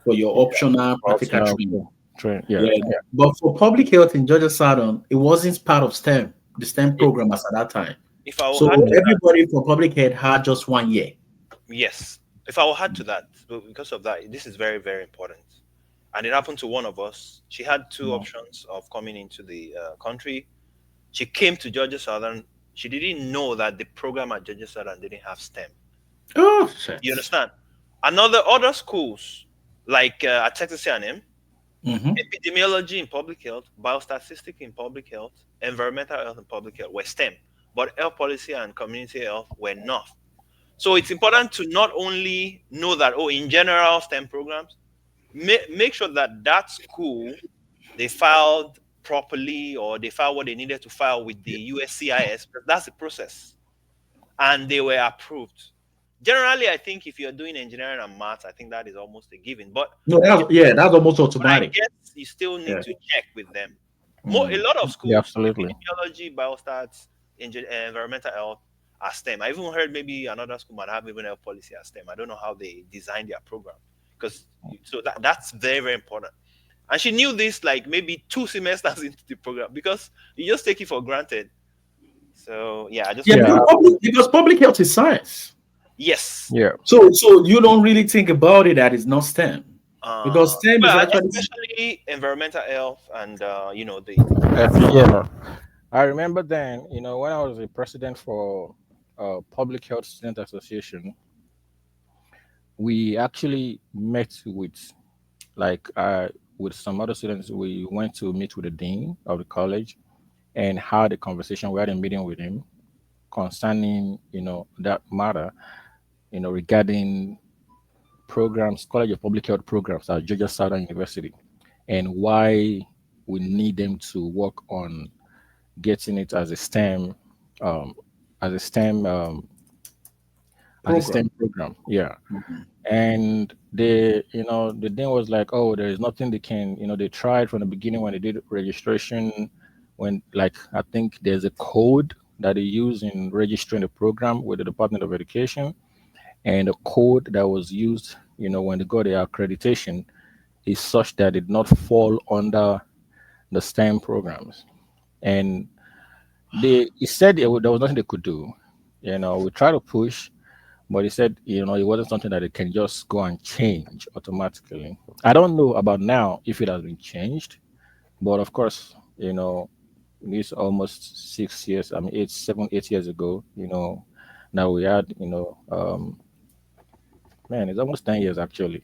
for your
yeah,
optional practical
optional
training.
train, yeah,
Yeah.
yeah,
But for public health in Georgia Southern, it wasn't part of STEM, the STEM
I-
program as at that time.
If I will
So
add to that,
everybody for public health had just 1 year.
yes. If I will add to that, because of that, this is very, very important. And it happened to one of us. She had two
mm,
options of coming into the country. She came to Georgia Southern. She didn't know that the program at Georgia Southern didn't have STEM.
Oh,
You
shit.
understand? Other schools like at Texas A&M,
Mm-hmm.
epidemiology in public health, biostatistics in public health, environmental health in public health were STEM, but health policy and community health were not. So it's important to not only know that, oh, in general, STEM programs, make sure that that school, they filed properly or they filed what they needed to file with the USCIS. That's the process. And they were approved. Generally, I think if you're doing engineering and maths, I think that is almost a given. But
No,
I guess,
that's almost
but I
automatic.
guess you still need
Yeah.
to check with them. A
Mm.
lot of
yeah,
schools,
absolutely.
epidemiology, biostats, environmental health are STEM. I even heard maybe another school might have even health policy as STEM. I don't know how they design their program because so that's very, very important. And she knew this like maybe two semesters into the program because you just take it for granted. So yeah, I just
Yeah,
want to
Yeah,
because public health is science.
yes.
yeah,
So you don't really think about it that it's not STEM. Because STEM is
Well,
actually
especially environmental health and the
yeah. I remember then, when I was a president for Public Health Student Association, we actually met like with some other students. We went to meet with the dean of the college and had a conversation. We had a meeting with him concerning, that matter, regarding programs, College of Public Health programs at Georgia Southern University, and why we need them to work on getting it um, as a STEM, as a
program.
STEM program. Yeah.
Mhm.
And the thing was like, oh, there is nothing they can, they tried from the beginning when they did registration, when like I think there's a code that they use in registering the program with the Department of Education, and the code that was used, when they got their accreditation, is such that it did not fall under the STEM programs. And he said there was nothing they could do. We try to push, but he said, it wasn't something that it can just go and change automatically. I don't know about now if it has been changed, but of course, this almost 6 years, I mean, 8 years ago, now we had, man, it's almost 10 years actually,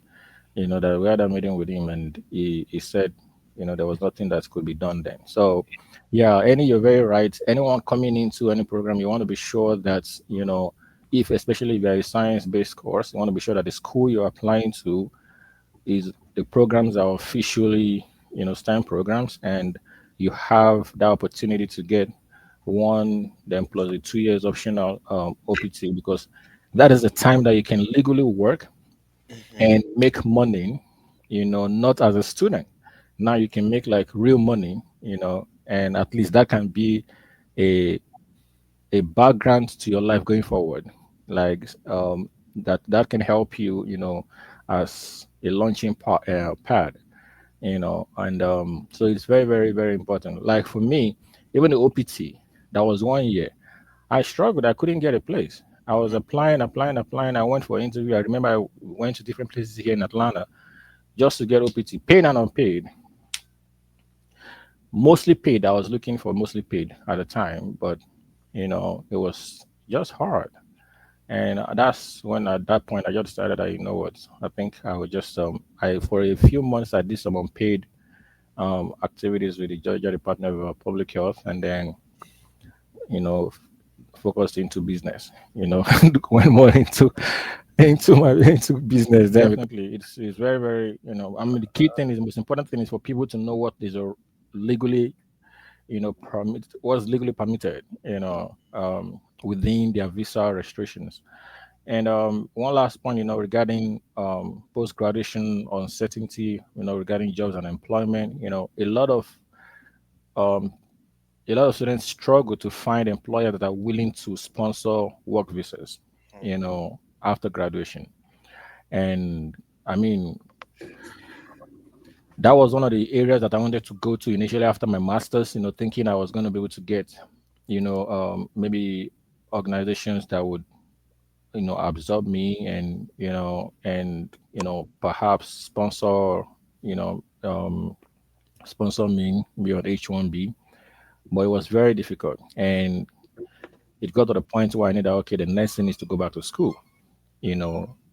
that we had a meeting with him, and he said, there was nothing that could be done then. So, yeah, you're very right. Anyone coming into any program, you want to be sure that, if especially if you're a science-based course, you want to be sure that the school you're applying to is the programs are officially, STEM programs, and you have the opportunity to get one, then plus the 2 years optional OPT, because that is the time that you can legally work
Mhm.
and make money, not as a student. Now you can make like real money, and at least that can be a background to your life going forward. Like that can help you, as a launching pad, and so it's very, very, very important. Like for me, even the OPT, that was 1 year. I struggled. I couldn't get a place. I was applying, applying, applying. I went for interview. I remember I went to different places here in Atlanta just to get OPT, paid and unpaid. Mostly paid. I was looking for mostly paid at the time, but it was just hard. And that's when at that point I just decided that, what, I think I would just I for a few months I did some unpaid activities with the Georgia Department of Public Health, and then you know focused into business. Went more into business. Definitely, it's very, very, I mean, the key thing is, the most important thing is for people to know what is legally, what's legally permitted, within their visa restrictions. And one last point, regarding post graduation uncertainty, regarding jobs and employment. Um, a lot of students struggle to find employers that are willing to sponsor work visas, after graduation. And I mean, that was one of the areas that I wanted to go to initially after my master's, thinking I was going to be able to get, maybe organizations that would, absorb me, and, perhaps you know, um, sponsor me beyond H1B. But it was very difficult. And it got to the point where I knew that, okay, the next thing is to go back to school,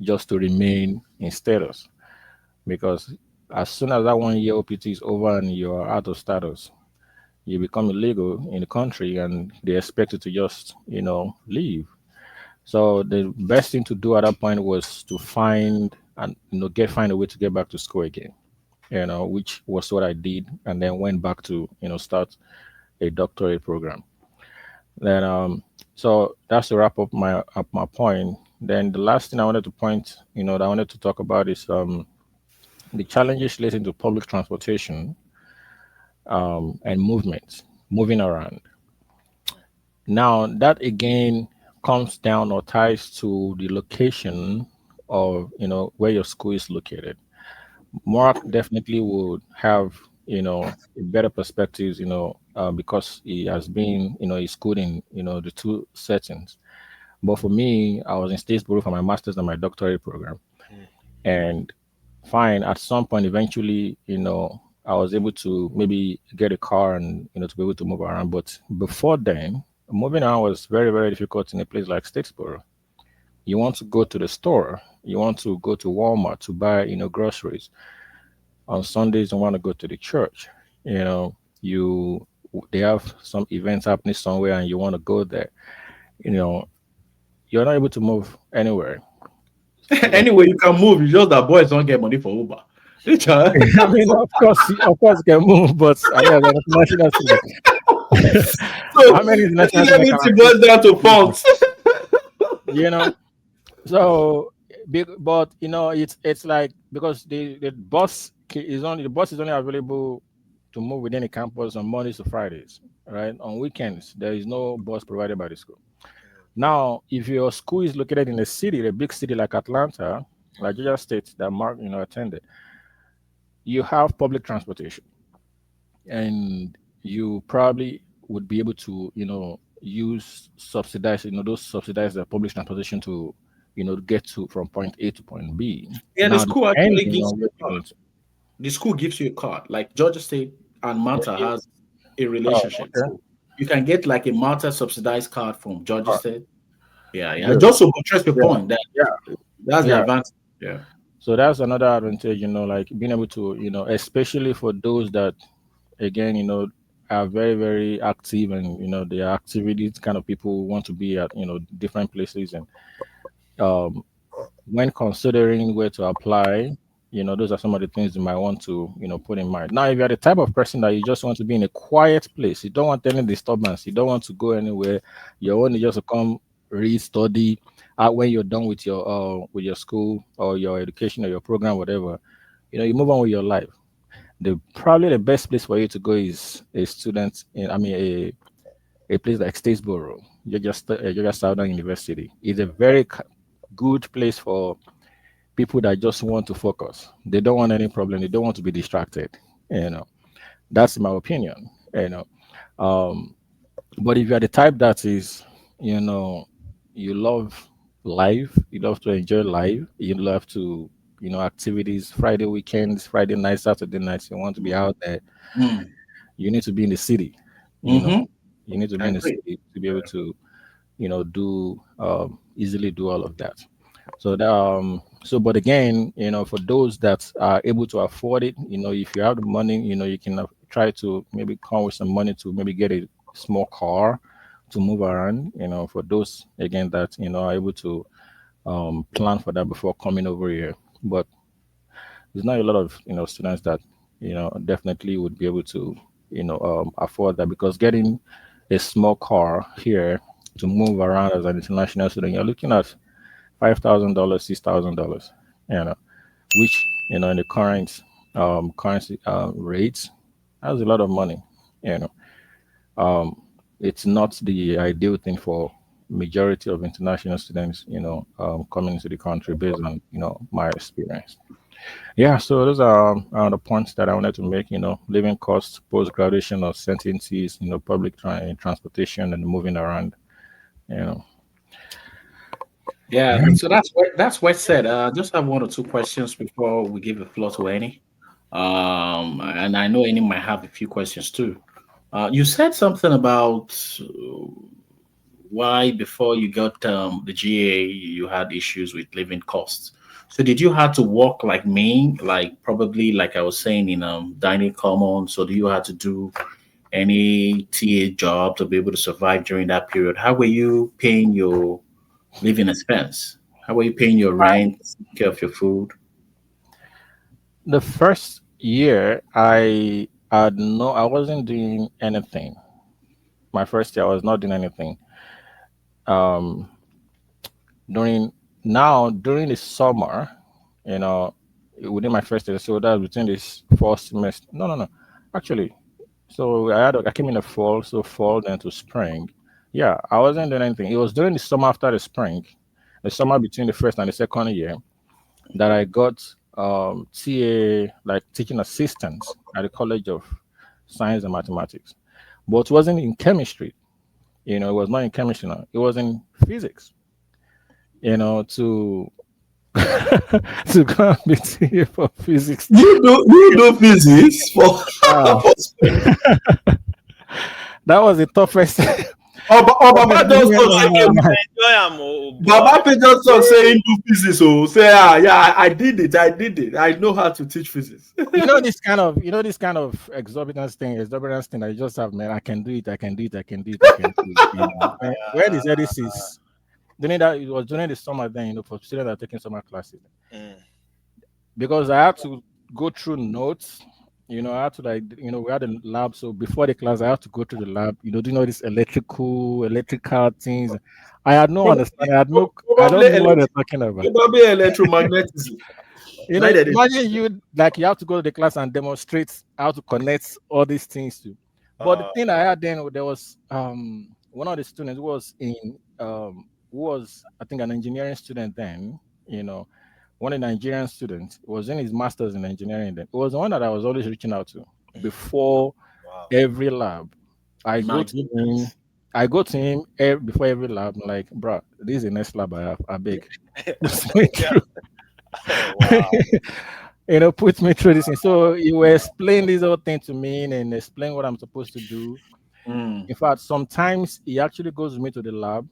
just to remain in status. Because as soon as that 1 year OPT is over and you're out of status, you become illegal in the country, and they expect you to just, leave. So the best thing to do at that point was to find and, find a way to get back to school again, which was what I did, and then went back to, start a doctorate program. Then so that's to wrap up my point. Then the last thing I wanted to point, that I wanted to talk about is the challenges relating to public transportation, and moving around. Now, that again comes down or ties to the location of, where your school is located. Mark definitely would have, a better perspectives, because he has been, he's schooled in, the two settings. But for me, I was in Statesboro for my master's and my doctorate program. And fine, at some point, eventually, I was able to maybe get a car and, to be able to move around. But before then, moving around was very, very difficult in a place like Statesboro. You want to go to the store, you want to go to Walmart to buy, groceries. On Sundays, you want to go to the church. You they have some events happening somewhere, and you want to go there. You know, you're not able to move anywhere. Like,
Anyway, you can move. It's just that boys don't get money for Uber.
I mean, of course, you can move, but I mean, as an international student,
So
how many international students can
everything
afford
boils down to
Uber?
funds.
You know, so big, but it's like, because the bus is only available to move within the campus on Mondays to Fridays, right? On weekends, there is no bus provided by the school. Now, if your school is located in a city, a big city like Atlanta, like Georgia State, that Mark, attended, you have public transportation, and you probably would be able to, use subsidized, those subsidized public transportation to, get to from point A to point B.
Yeah, the
Now,
school actually
depending
gives
on
you
where
a
you're
card.
going to.
The school gives you a card. Like Georgia State and
Yeah,
Malta has a
oh,
relationship.
okay.
So you can get like a Malta subsidized card from Georgia
All right.
State. Yeah, yeah.
Good.
Just to buttress the
Yeah.
point that
Yeah.
that's the
Yeah.
advantage. Yeah.
So that's another advantage, like being able to, especially for those that, again, are very, very active, and, they are activities kind of people who want to be at, different places. And um, when considering where to apply, those are some of the things you might want to, put in mind. Now, if you're the type of person that you just want to be in a quiet place, you don't want any disturbance, you don't want to go anywhere, you want to just come read, study, when you're done with your school or your education or your program, whatever, you move on with your life. The probably the best place for you to go is a student in, I mean, a place like Statesboro, Georgia Southern University. It's a very good place for people that just want to focus. They don't want any problem. They don't want to be distracted. You know, that's my opinion. Um, but if you're the type that is, you know, you love life, you love to enjoy life, you love to, activities, Friday weekends, Friday nights, Saturday nights, you want to be out there,
Mm.
you need to be in the city. You know,
Mm-hmm.
you need to be
I
in the
agree.
city to be able to, do easily do all of that. So but again, for those that are able to afford it, if you have the money, you can try to maybe come with some money to maybe get a small car to move around. For those again that are able to plan for that before coming over here. But there's not a lot of students that definitely would be able to afford that, because getting a small car here to move around as an international student, you're looking at $5,000, $6,000, which in the current currency rates, that's a lot of money. You know, it's not the ideal thing for majority of international students, coming into the country based on my experience. Yeah, so those are the points that I wanted to make. Living costs, post graduation uncertainties, public transportation and moving around. You know,
Yeah, so that's what said. Just have one or two questions before we give the floor to Annie. And I know Annie might have a few questions too. You said something about why before you got the GA you had issues with living costs. So did you have to work like me, like probably like I was saying in dining common? So do you have to do any TA job to be able to survive during that period? How were you paying your living expense? How were you paying your rent, taking care of your food?
the first year I had no, I wasn't doing anything. My first year I was not doing anything. Um, during the summer, you know, within my first year, so that was between this fall semester. No, no, no. Actually, so I came in the fall, so fall then to spring. Yeah, I wasn't doing anything. It was during the summer after the spring, the summer between the first and the second year, that I got TA, like teaching assistants at the College of Science and Mathematics. But it wasn't in chemistry. It was not in chemistry. No. It was in physics. To to go and be TA for physics.
You do physics for,
Wow,
for
that was the toughest.
Baba
toughest
just
period
talk
of
say
my life.
Enjoy am, oh boy.
Baba P just talk say he do physics. Oh, say yeah, I did it. I did it. I know how to teach physics.
This kind of exorbitance thing that you just have, man. I can do it. I can do it. I can do it. I can do it. Where the this is during that, it was during the summer then, for students that are taking summer classes,
Mm.
because I had to go through notes. I had to, like, we had a lab. So before the class, I had to go through the lab, do this electrical things. I had no
Probably,
understanding. I had no, I
probably,
don't know what they're talking about.
probably electromagnetism. Why did it?
Imagine you like you have to go to the class and demonstrate how to connect all these things to. But the
Uh,
thing I had then, there was one of the students who was I think an engineering student then, you know, one of the Nigerian students was in his masters in engineering then. It was the one that I was always reaching out to before
wow.
every lab. I go
My
to him.
goodness.
I go to him before every lab. I'm like, bro, this is the next lab I have. I beg. Put me
Yeah.
through.
Wow.
Put me through this thing. So he will explain this whole thing to me and explain what I'm supposed to do.
Mm.
In fact, sometimes he actually goes with me to the lab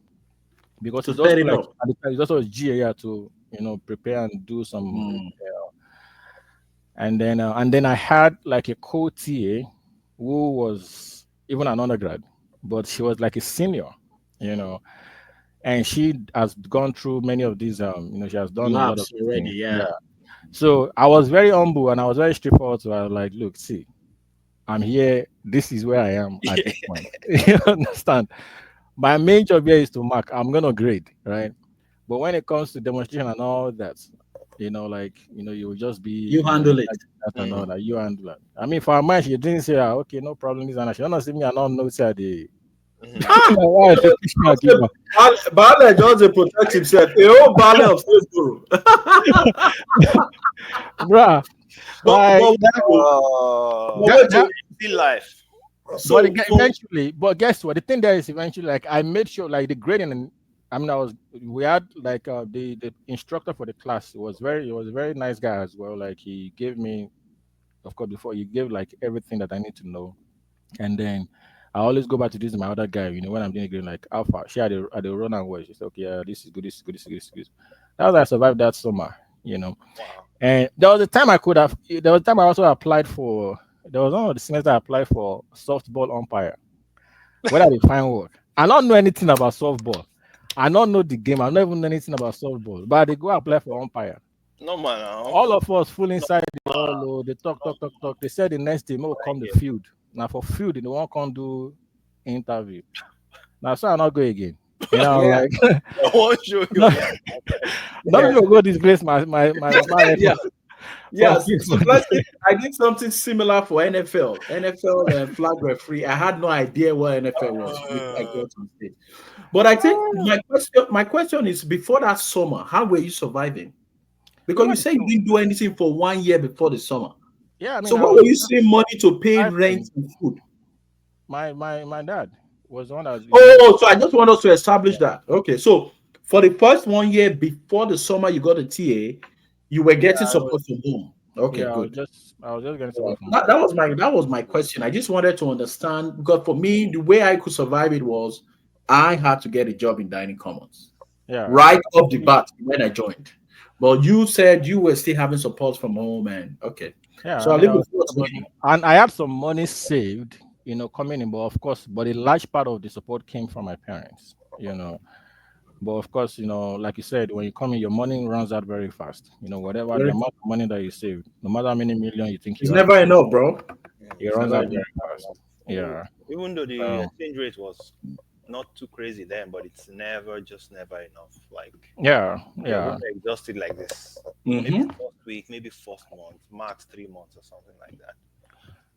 because
To
he's
set
also
it
like
up.
he's also a GA to prepare and do some.
Mm.
And then I had like a co-TA who was even an undergrad, but she was like a senior, you
Mm.
know, and she has gone through many of these. She has done a lot of
Labs
these
already,
things. Yeah.
yeah.
So I was very humble and I was very straightforward to her. Like, look, see, I'm here. This is where I am at this point. You understand? My main job here is to mark. I'm gonna grade, right? But when it comes to demonstration and all that, you will just be,
You handle it.
that and all
Mm.
that. You handle that. I mean, for my she didn't say, okay, no problem. This and that. She don't see me. I don't know. Say the
Mhm.
Ah,
my wife they push me and give her.
Bale just to protect himself. A whole Bale of state guru.
Bruh, like
But
that,
but
that,
wait,
that.
Still life.
But
so
eventually, but guess what? The thing there is eventually, like I made sure, like the grading, and I mean, we had like the instructor for the class he was a very nice guy as well. Like he gave me, of course, before he gave like everything that I need to know, and then I always go back to this my other guy. When I'm doing a grading, like Alpha, she had a run and watch. She said, okay, this is good, this is good, this is good, this is good. That was how I survived that summer,
Wow.
and there was a time I could have. There was a time I also applied for. There was one of the semester I applied for softball umpire. Whether they find work. I don't know anything about softball. I don't know the game. I don't even know anything about softball. But they go apply for umpire.
No man. No.
All of us full
No.
inside the hall. Oh, they talk, talk, talk, talk. They said the next day, will come the
Yeah.
field. Now for field, they won't come do interview. Now so I not go again.
yeah,
Like
I won't show you.
not
yeah,
even go disgrace my mama
yeah.
for
Yes,
this.
so I did something similar for NFL. NFL flag referee. I had no idea what NFL was before I got on stage. But I think my question is before that summer, how were you surviving? Because you say you didn't do anything for 1 year before the summer.
Yeah, I
So
mean I
what
was
were you
just
saving money to pay rent
surviving.
and food?
My dad was the one that
Oh, so I just want us to establish that. Okay, so for the first 1 year before the summer you got a TA, you were getting
yeah,
support from home. Okay, good.
I was just getting support from
That,
home.
that was my question. I just wanted to understand because for me, the way I could survive it was I had to get a job in dining commons
Yeah.
right off the bat when I joined. But you said you were still having support from home, and okay.
Yeah,
So
I
I'll
mean,
leave the floor to
but,
you.
and I had some money saved, coming in, but of course, but a large part of the support came from my parents. But of course, like you said, when you come in, your money runs out very fast. Whatever the
Very-
amount of money that you save, no matter how many million you think
It's
you have,
never enough, bro.
it
It's
runs
never
out
Never
very
enough.
fast. Yeah.
even though the
So,
exchange rate was not too crazy then, but it's just never enough. Like
yeah,
you're
yeah,
going to exhaust it like this. Maybe
Mm-hmm.
first week, maybe first month, max 3 months or something like that.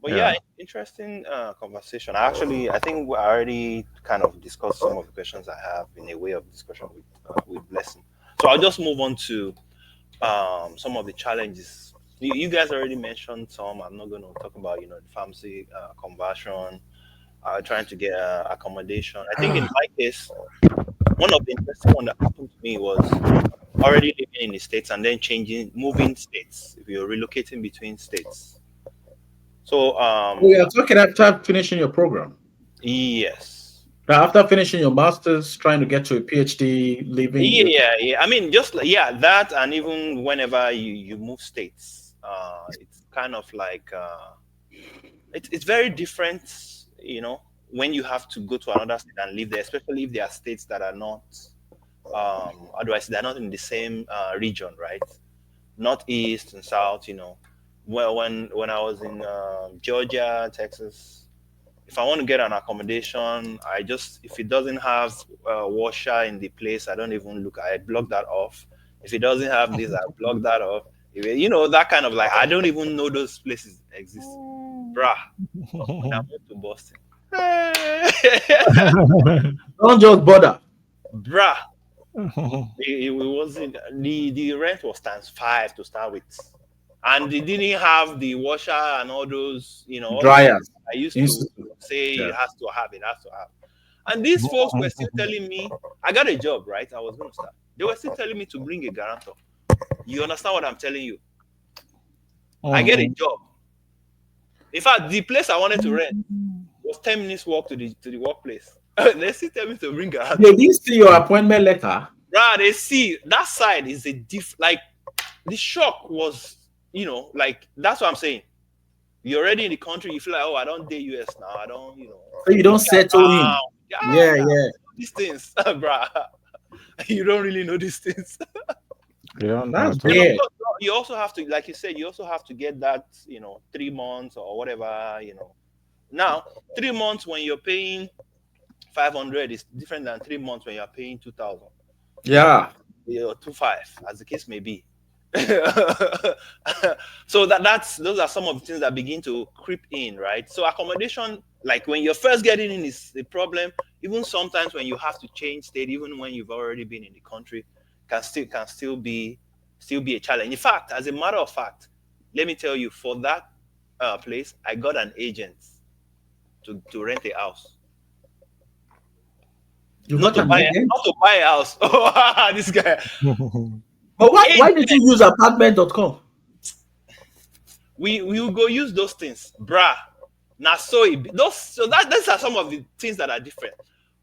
But yeah,
yeah,
interesting conversation. I think we already kind of discussed some of the questions I have in a way of discussion with Blessing. So I'll just move on to some of the challenges. You guys already mentioned some. I'm not going to talk about the pharmacy conversion, trying to get accommodation. I think in my case, one of the interesting one that happened to me was already living in the states and then moving states. If you're relocating between states, so
We are talking after finishing your program.
yes.
Now, after finishing your master's, trying to get to a PhD, living
Yeah,
you
yeah, yeah. I mean, just like, yeah, that, and even whenever you move states, it's kind of like it's very different, when you have to go to another state and live there, especially if there are states that are not, otherwise they're not in the same region, right? Northeast and south, Well, when I was in Georgia, Texas, if I want to get an accommodation, if it doesn't have washer in the place, I don't even look. I block that off. If it doesn't have this, I block that off. You know, that kind of like, I don't even know those places exist. Bruh. When I moved to Boston.
Don't just bother.
Bruh. It wasn't, the rent was times 5 to start with. And they didn't have the washer and all those, you know, all those
Dryers.
I used to
Institute.
say
Yeah.
it has to have, it has to have. And these folks were still telling me, I got a job, right? I was going to start. They were still telling me to bring a guarantor. You understand what I'm telling you? I get a job. In fact, the place I wanted to rent was 10 minutes walk to the workplace. They still tell me to bring guarantor.
They didn't see your appointment letter.
Right, they see that side is a like the shock was, you know, like that's what I'm saying. You're already in the country, you feel like, oh, I don't date US now. I don't, you know.
So you don't settle in. Yeah.
These things, bruh. You don't really know these things.
Yeah,
That's
no,
weird.
You also have to, like you said, you also have to get that, you know, 3 months or whatever, you know. Now, 3 months when you're paying 500 is different than 3 months when you're paying 2,000.
Yeah.
You know, 2,500, as the case may be. So those are some of the things that begin to creep in, right? So accommodation, like when you're first getting in, is the problem. Even sometimes when you have to change state, even when you've already been in the country, can still be a challenge. In fact, as a matter of fact, let me tell you, for that place, I got an agent to rent a house.
You
Not
got
to
an
buy
agent?
not to buy a house. Oh, this guy.
But why did you use apartment.com?
We will go use those things, bruh. Now, so those are some of the things that are different.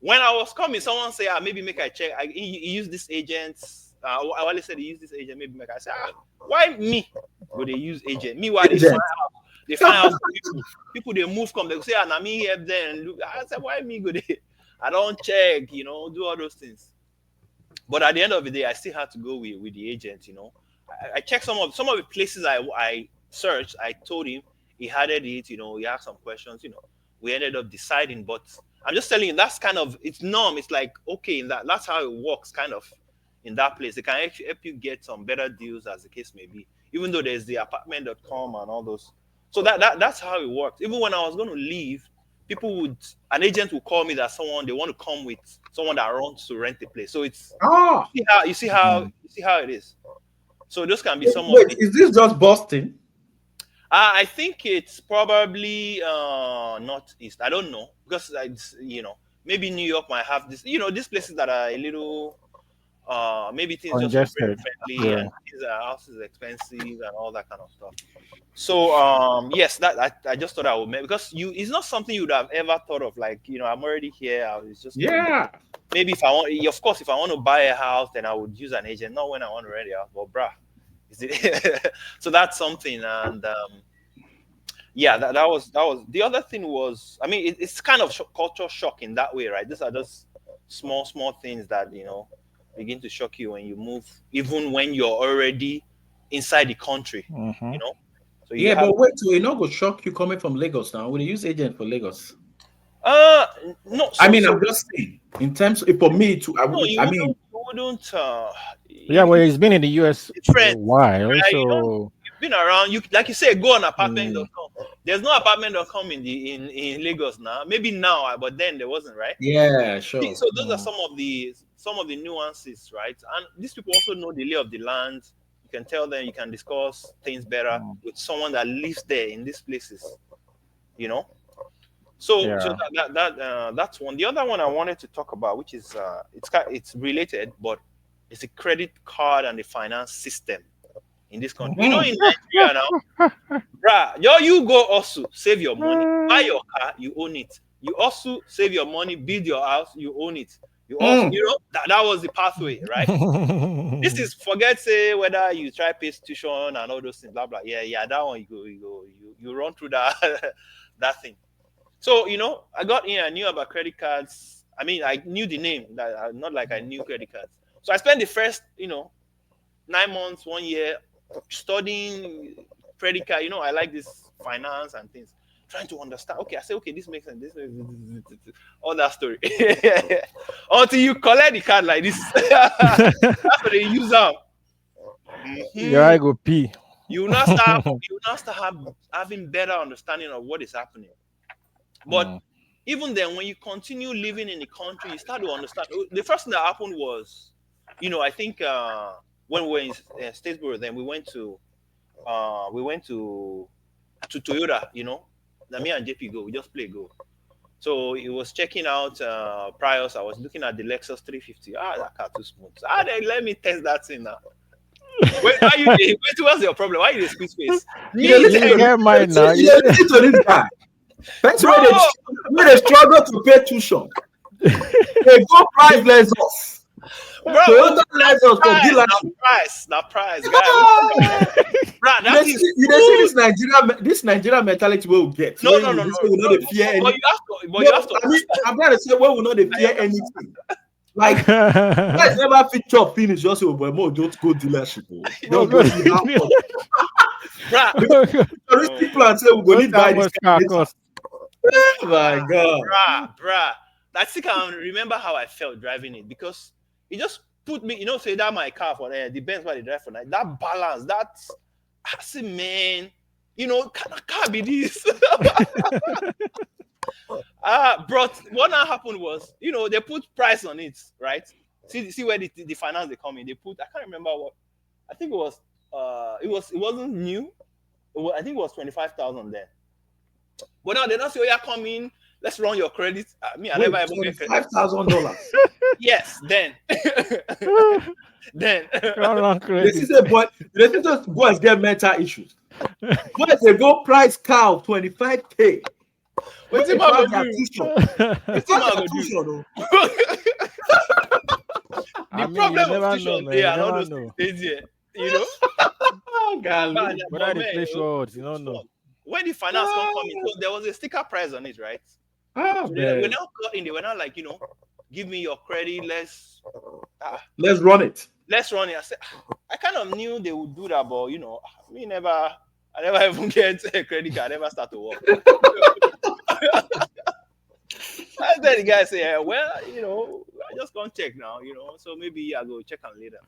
When I was coming, someone say, maybe make I check. He use this agent. I always said he use this agent. Maybe make I say, why me? Would they use agent? Meanwhile, they find out people they move come. They say, and I mean help them. Look, I said, why me go there? I don't check, you know, do all those things. But at the end of the day, I still had to go with the agent, you know. I checked some of the places I searched. I told him, he added it, you know, he asked some questions, you know. We ended up deciding, but I'm just telling you, that's kind of, it's norm. It's like, okay, that's how it works kind of in that place. They can actually help you get some better deals, as the case may be, even though there's the apartment.com and all those. So that's how it works. Even when I was going to leave, an agent would call me that they want to come with someone that wants to rent the place. So it's you see how it is. So those can be some of
Wait, is this just Boston?
I think it's probably northeast. I don't know, because you know, maybe New York might have this. You know, these places that are a little maybe things just very friendly, and things houses expensive and all that kind of stuff. So yes, that I just thought I would make, because it's not something you would have ever thought of. Like, you know, I'm already here. It's just maybe if I want to buy a house, then I would use an agent. Not when I want to rent a house, but bruh, is it? So that's something. And yeah, that was the other thing was, I mean, it's kind of culture shock in that way, right? These are just small things that, you know, begin to shock you when you move, even when you're already inside the country, you know. So
but wait, so it not go shock you coming from Lagos now. Will you use agent for Lagos?
No.
I mean, I'm just saying, in terms of, for me to,
you wouldn't.
Yeah, well, he's been in the US for a while,
right?
so
You've been around. You, like you say, go on apartment.com. There's no apartment.com in Lagos now. Maybe now, but then there wasn't, right?
Yeah, sure.
So those are some of the nuances, right? And these people also know the lay of the land. You can tell them, you can discuss things better with someone that lives there in these places, you know. So that's one. The other one I wanted to talk about, which is it's related, but it's a credit card and the finance system in this country. You know, in Nigeria now, bruh, you go also save your money, buy your car, you own it. You also save your money, build your house, you own it. You also, you know, that was the pathway, right? This is, forget say whether you try pay tuition and all those things, blah blah. Yeah, that one you run through that that thing. So, you know, I got in, I knew about credit cards. I mean, I knew the name, that not like I knew credit cards. So I spent the first, you know, 9 months, 1 year studying credit card. You know, I like this finance and things, trying to understand. Okay, I say, okay, this makes sense. This all that story. Until you collect the card like this. That's what they use out.
yeah, I go pee.
you now start having better understanding of what is happening. But
Mm.
even then, when you continue living in the country, you start to understand. The first thing that happened was, I think when we were in Statesboro, then we went to Toyota. Now me and JP go, we just play go. So he was checking out Prius. I was looking at the Lexus 350. That car too smooth. Then let me test that thing now. Wait, what's your problem? Why you dey squeeze face? Me,
You listen
You
to
get mine now.
you listen to this guy. That's
bro.
where they struggle to pay tuition. They go price Lexus.
Bro,
Toyota Lexus for dealership.
price, guy. Bro, that is
You dey see this Nigeria mentality we will get.
no,
When
no,
you
no,
say
no.
we know they fear
But
anything.
you have to.
I mean, I'm trying to say when we know they fear anything. Like guys never fit chop finish. Just say, oh boy, more don't go dealership.
No,
Just
go
go see how much.
Bro,
So these people and say we go need buy
How
this
much
car
car
later.
cost?
Oh my god.
bruh. I think I remember how I felt driving it because it just put me, say that my car for the Benz why they drive for night. That balance, I say, man, can't be this. Bro, what now happened was, they put price on it, right? See where the finance they come in. They put, I can't remember what, I think it wasn't new. I think it was 25,000 then. But now they don't say, oh yeah, come in, let's run your credit. I never ever get credit.
$5,000.
Yes, then. Then.
They see say boy, they see those boys get mental issues. Boys they go price car of 25K.
What's
They
him I
have
go
their
do?
tuition.
What's him I go
Their
do?
tuition, oh.
The
you
problem
never
of
know,
tuition
man.
there
You
and all
never
those
know.
things here,
Oh, God.
But
Whether they
man,
play shorts, you don't know.
when the finance come in, so there was a sticker price on it, right?
Ah,
So
man.
we're now caught in. They were now like, give me your credit.
Let's run it.
Let's run it. I said, I kind of knew they would do that, but I never even get a credit card. I never start to work. And then the guy say, well, I just can't check now, so maybe I go check on later.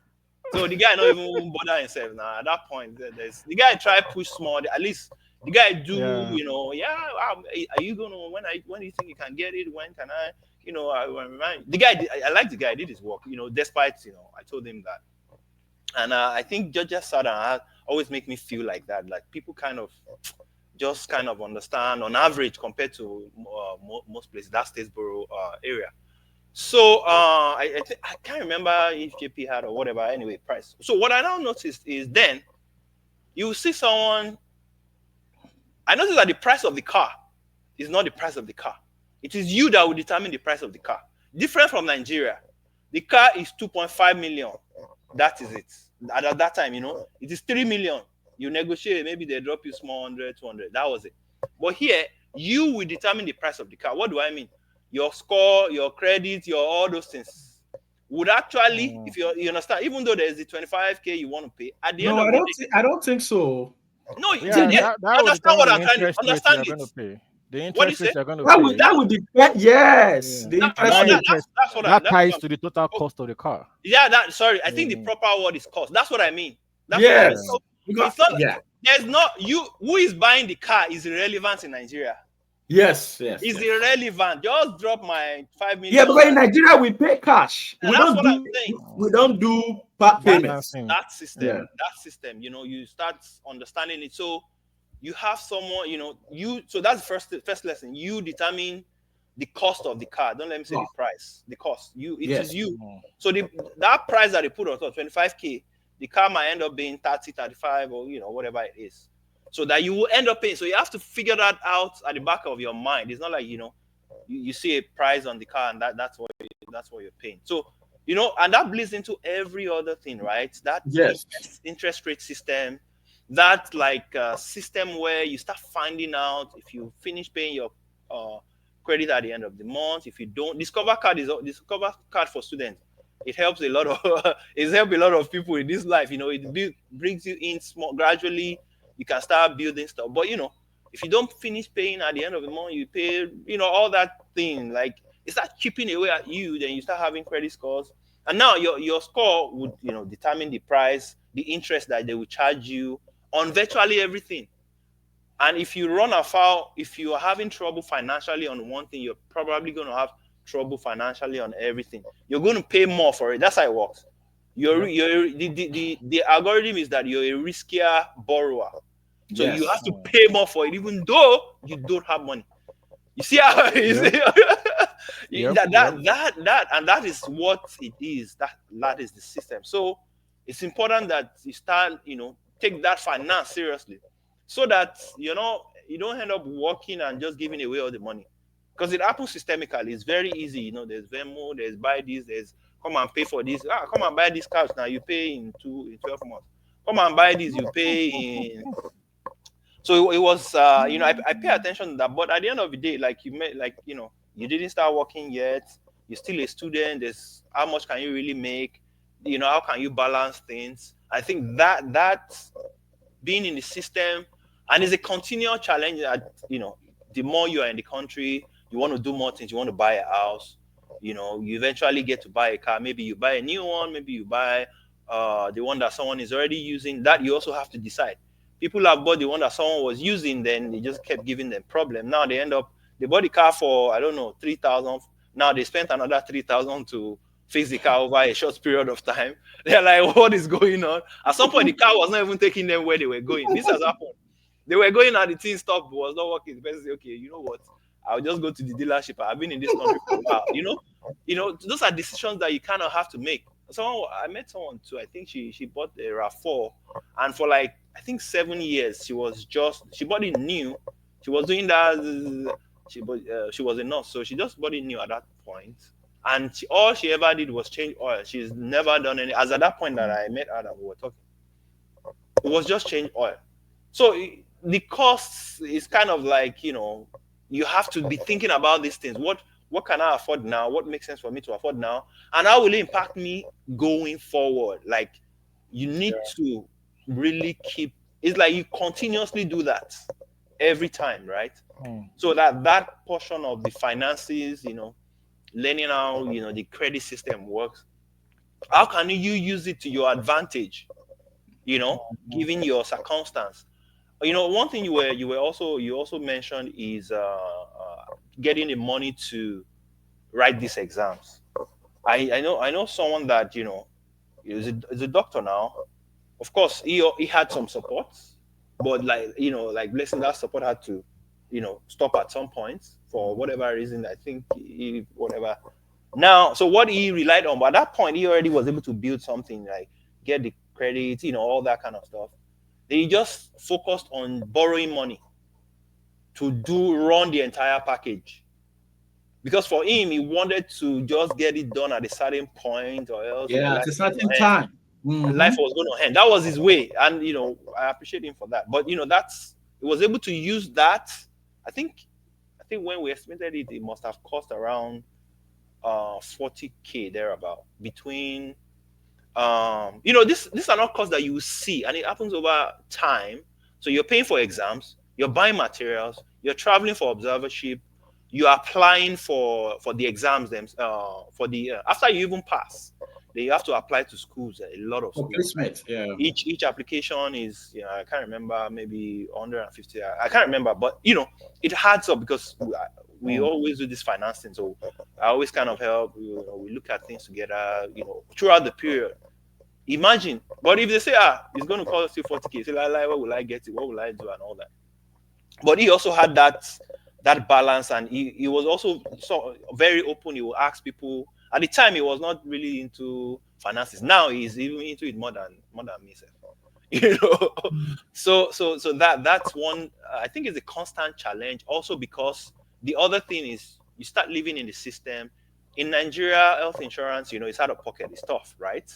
So the guy not even bother himself now. At that point, the guy try push small. At least the guy do,
Yeah.
are you gonna when do you think you can get it? When can I? I remind the guy. I like the guy. Did his work. Despite I told him that, and I think Georgia Southern always make me feel like that. Like people just kind of understand on average compared to most places that Statesboro area. So I can't remember if JP had or whatever. Anyway, price. So what I now noticed is then you see someone. I noticed that the price of the car is not the price of the car. It is you that will determine the price of the car. Different from Nigeria, the car is 2.5 million. That is it. At that time, it is 3 million. You negotiate, maybe they drop you small 100, 200. That was it. But here, you will determine the price of the car. What do I mean? Your score, your credit, your all those things would actually, if you understand, even though there's the 25K you want to pay, at the end
No,
of
I
the
don't.
day,
I don't think so.
no,
Yeah, that would
understand
determine
what
the
I'm trying to
interest rate
understand
you're
it.
going to pay. The
What do you
interest rate
say?
you're going to
That
pay.
would depend. Yes,
That,
the
no,
interest
that
rate.
interest-
that's what
that
that's
ties
what
to the total cost of the car.
sorry, I think the proper word is cost. That's what I mean. That's what I mean.
Yes,
So
because
it's not
yeah,
there's not you who is buying the car is irrelevant in Nigeria.
yes.
It's irrelevant. Just drop my 5 million.
Yeah, because in Nigeria we pay cash.
And
We
that's
don't
what
do.
I'm saying.
We don't do part payments.
Financing.
That system,
Yeah.
you start understanding it. So you have someone, so that's the first lesson. You determine the cost of the car. Don't let me say the price, the cost. It is you. So that price that they put on top, 25K, the car might end up being 30, 35, or whatever it is. So that you will end up paying. So you have to figure that out at the back of your mind. It's not like you see a price on the car and that's what you're paying. So and that bleeds into every other thing, right? That interest rate system, that system where you start finding out if you finish paying your credit at the end of the month. If you don't, Discover card for students. It helps a lot of it's helped a lot of people in this life. It brings you in small gradually. You can start building stuff. But if you don't finish paying at the end of the month, you pay all that thing. Like it starts chipping away at you. Then you start having credit scores, and now your score would determine the price, the interest that they will charge you, on virtually everything. And if you run afoul, if you are having trouble financially on one thing, you're probably going to have trouble financially on everything. You're going to pay more for it. That's how it works. The algorithm is that you're a riskier borrower. So you have
Yes.
to pay more for it, even though you don't have money. You see how you
Yep.
see
Yep.
and that is what it is. That is the system. So it's important that you start, take that finance seriously, so that you don't end up working and just giving away all the money, because it happens systemically. It's very easy. There's Venmo, there's buy this, there's come and pay for this. Come and buy this couch now. You pay in 12 months. Come and buy this. You pay in. So it was, I pay attention to that. But at the end of the day, like you didn't start working yet. You're still a student. There's how much can you really make? How can you balance things? I think that being in the system, and it's a continual challenge. The more you are in the country, you want to do more things. You want to buy a house. You eventually get to buy a car. Maybe you buy a new one. Maybe you buy the one that someone is already using. That you also have to decide. People have bought the one that someone was using, then they just kept giving them problem. Now they bought the car for, I don't know, 3,000. Now they spent another 3,000 to fix the car over a short period of time. They're like, what is going on? At some point, the car was not even taking them where they were going. This has happened. They were going and the thing stopped, was not working. The person said, okay, you know what? I'll just go to the dealership. I've been in this country for a while. Those are decisions that you kind of have to make. I met someone too. I think she bought a RAV4, and for like I think 7 years she bought it new. She was doing that. She was a nurse, so she just bought it new at that point. And all she ever did was change oil. She's never done any. As at that point that I met her, that we were talking, it was just change oil. So the cost is kind of like you have to be thinking about these things. What can I afford now? What makes sense for me to afford now? And how will it impact me going forward? Like, you need to really it's like you continuously do that every time, right? So that portion of the finances, learning how, the credit system works. How can you use it to your advantage, given your circumstance? One thing you also mentioned is getting the money to write these exams. I know someone that is a doctor now. Of course, he had some support, but like blessing, that support had to stop at some point for whatever reason. I think whatever. Now, so what he relied on, but at that point he already was able to build something, like get the credit, all that kind of stuff. They just focused on borrowing money to run the entire package. Because for him, he wanted to just get it done at a certain point, or else
At a certain time.
life was going to end. That was his way, and I appreciate him for that. But he was able to use that. I think when we estimated it, it must have cost around 40K thereabout. Between these are not costs that you see, and it happens over time. So you're paying for exams, you're buying materials, you're traveling for observership, you're applying for the exams for the after you even pass, then you have to apply to schools, a lot of schools.
Placement,
Each application is, I can't remember, maybe 150. I can't remember, but it adds up, because we always do this financing. So I always kind of help. We look at things together, throughout the period. Imagine, but if they say, it's going to cost you 40K, say, like, what will I get it? What will I do? And all that. But he also had that balance, and he was also so very open. He will ask people. At the time, he was not really into finances. Now he's even into it more than me, So that's one. I think it's a constant challenge. Also, because the other thing is, you start living in the system. In Nigeria, health insurance, it's out of pocket. It's tough, right?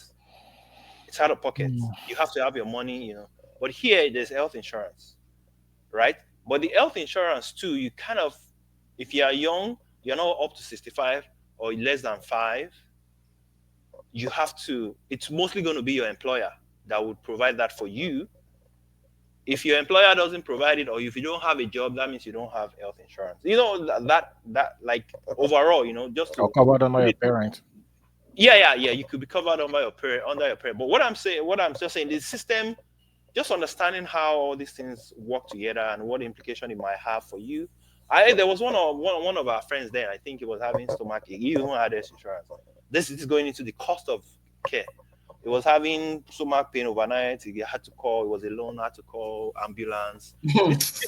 It's out of pocket. You have to have your money, But here, there's health insurance, right? But the health insurance too, you kind of, if you are young, you're not up to 65 or less than 5, you have to, it's mostly going to be your employer that would provide that for you. If your employer doesn't provide it, or if you don't have a job, that means you don't have health insurance. That like overall, just to,
or covered under your parent.
Yeah. You could be covered under your parent. But what I'm just saying, the system just understanding how all these things work together and what implication it might have for you. I There was one of our friends there. I think he was having stomach ache. He even had health insurance. This is going into the cost of care. He was having stomach pain overnight. He had to call. He was alone. Had to call ambulance.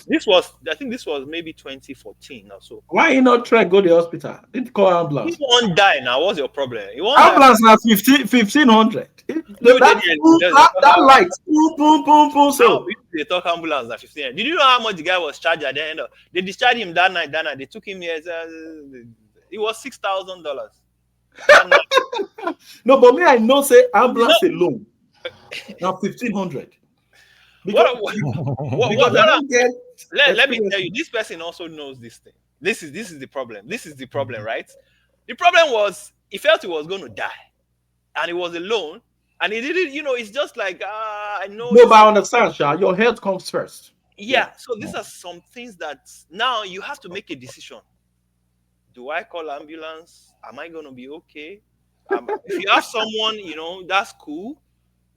This was, I think, this was maybe 2014 or so.
Why you not try go to the hospital? It call
He
ambulance.
won't die now. What's your problem? He won't die.
Ambulance now 1500.
You
That, that light. Boom, boom, boom, boom.
Now,
So
if they talk ambulance at 15. Did you know how much the guy was charged at the end of? They discharged him that night. They took him here. It was $6,000.
no, but me, I know say ambulance alone. Now 1500. Because,
What
because I don't get
let me
experience.
tell you, this person also knows this thing. This is the problem. This is the problem, right? The problem was he felt he was going to die, and he was alone, and he didn't. It's just like I know.
No, but I understand, Sha. Your health comes first.
Yeah. So these are some things that now you have to make a decision. Do I call ambulance? Am I going to be okay? If you have someone, that's cool.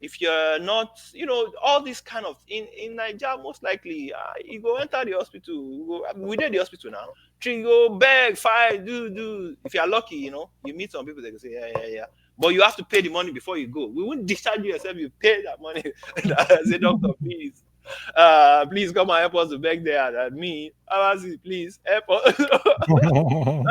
If you're not, all this kind of in Nigeria, most likely you go enter the hospital. We did the hospital now. Three go beg, fight, do. If you're lucky, you meet some people that can say yeah. But you have to pay the money before you go. We won't discharge you yourself. You pay that money. Say, doctor, please. Please come and help us to beg there. And me, please help us. No.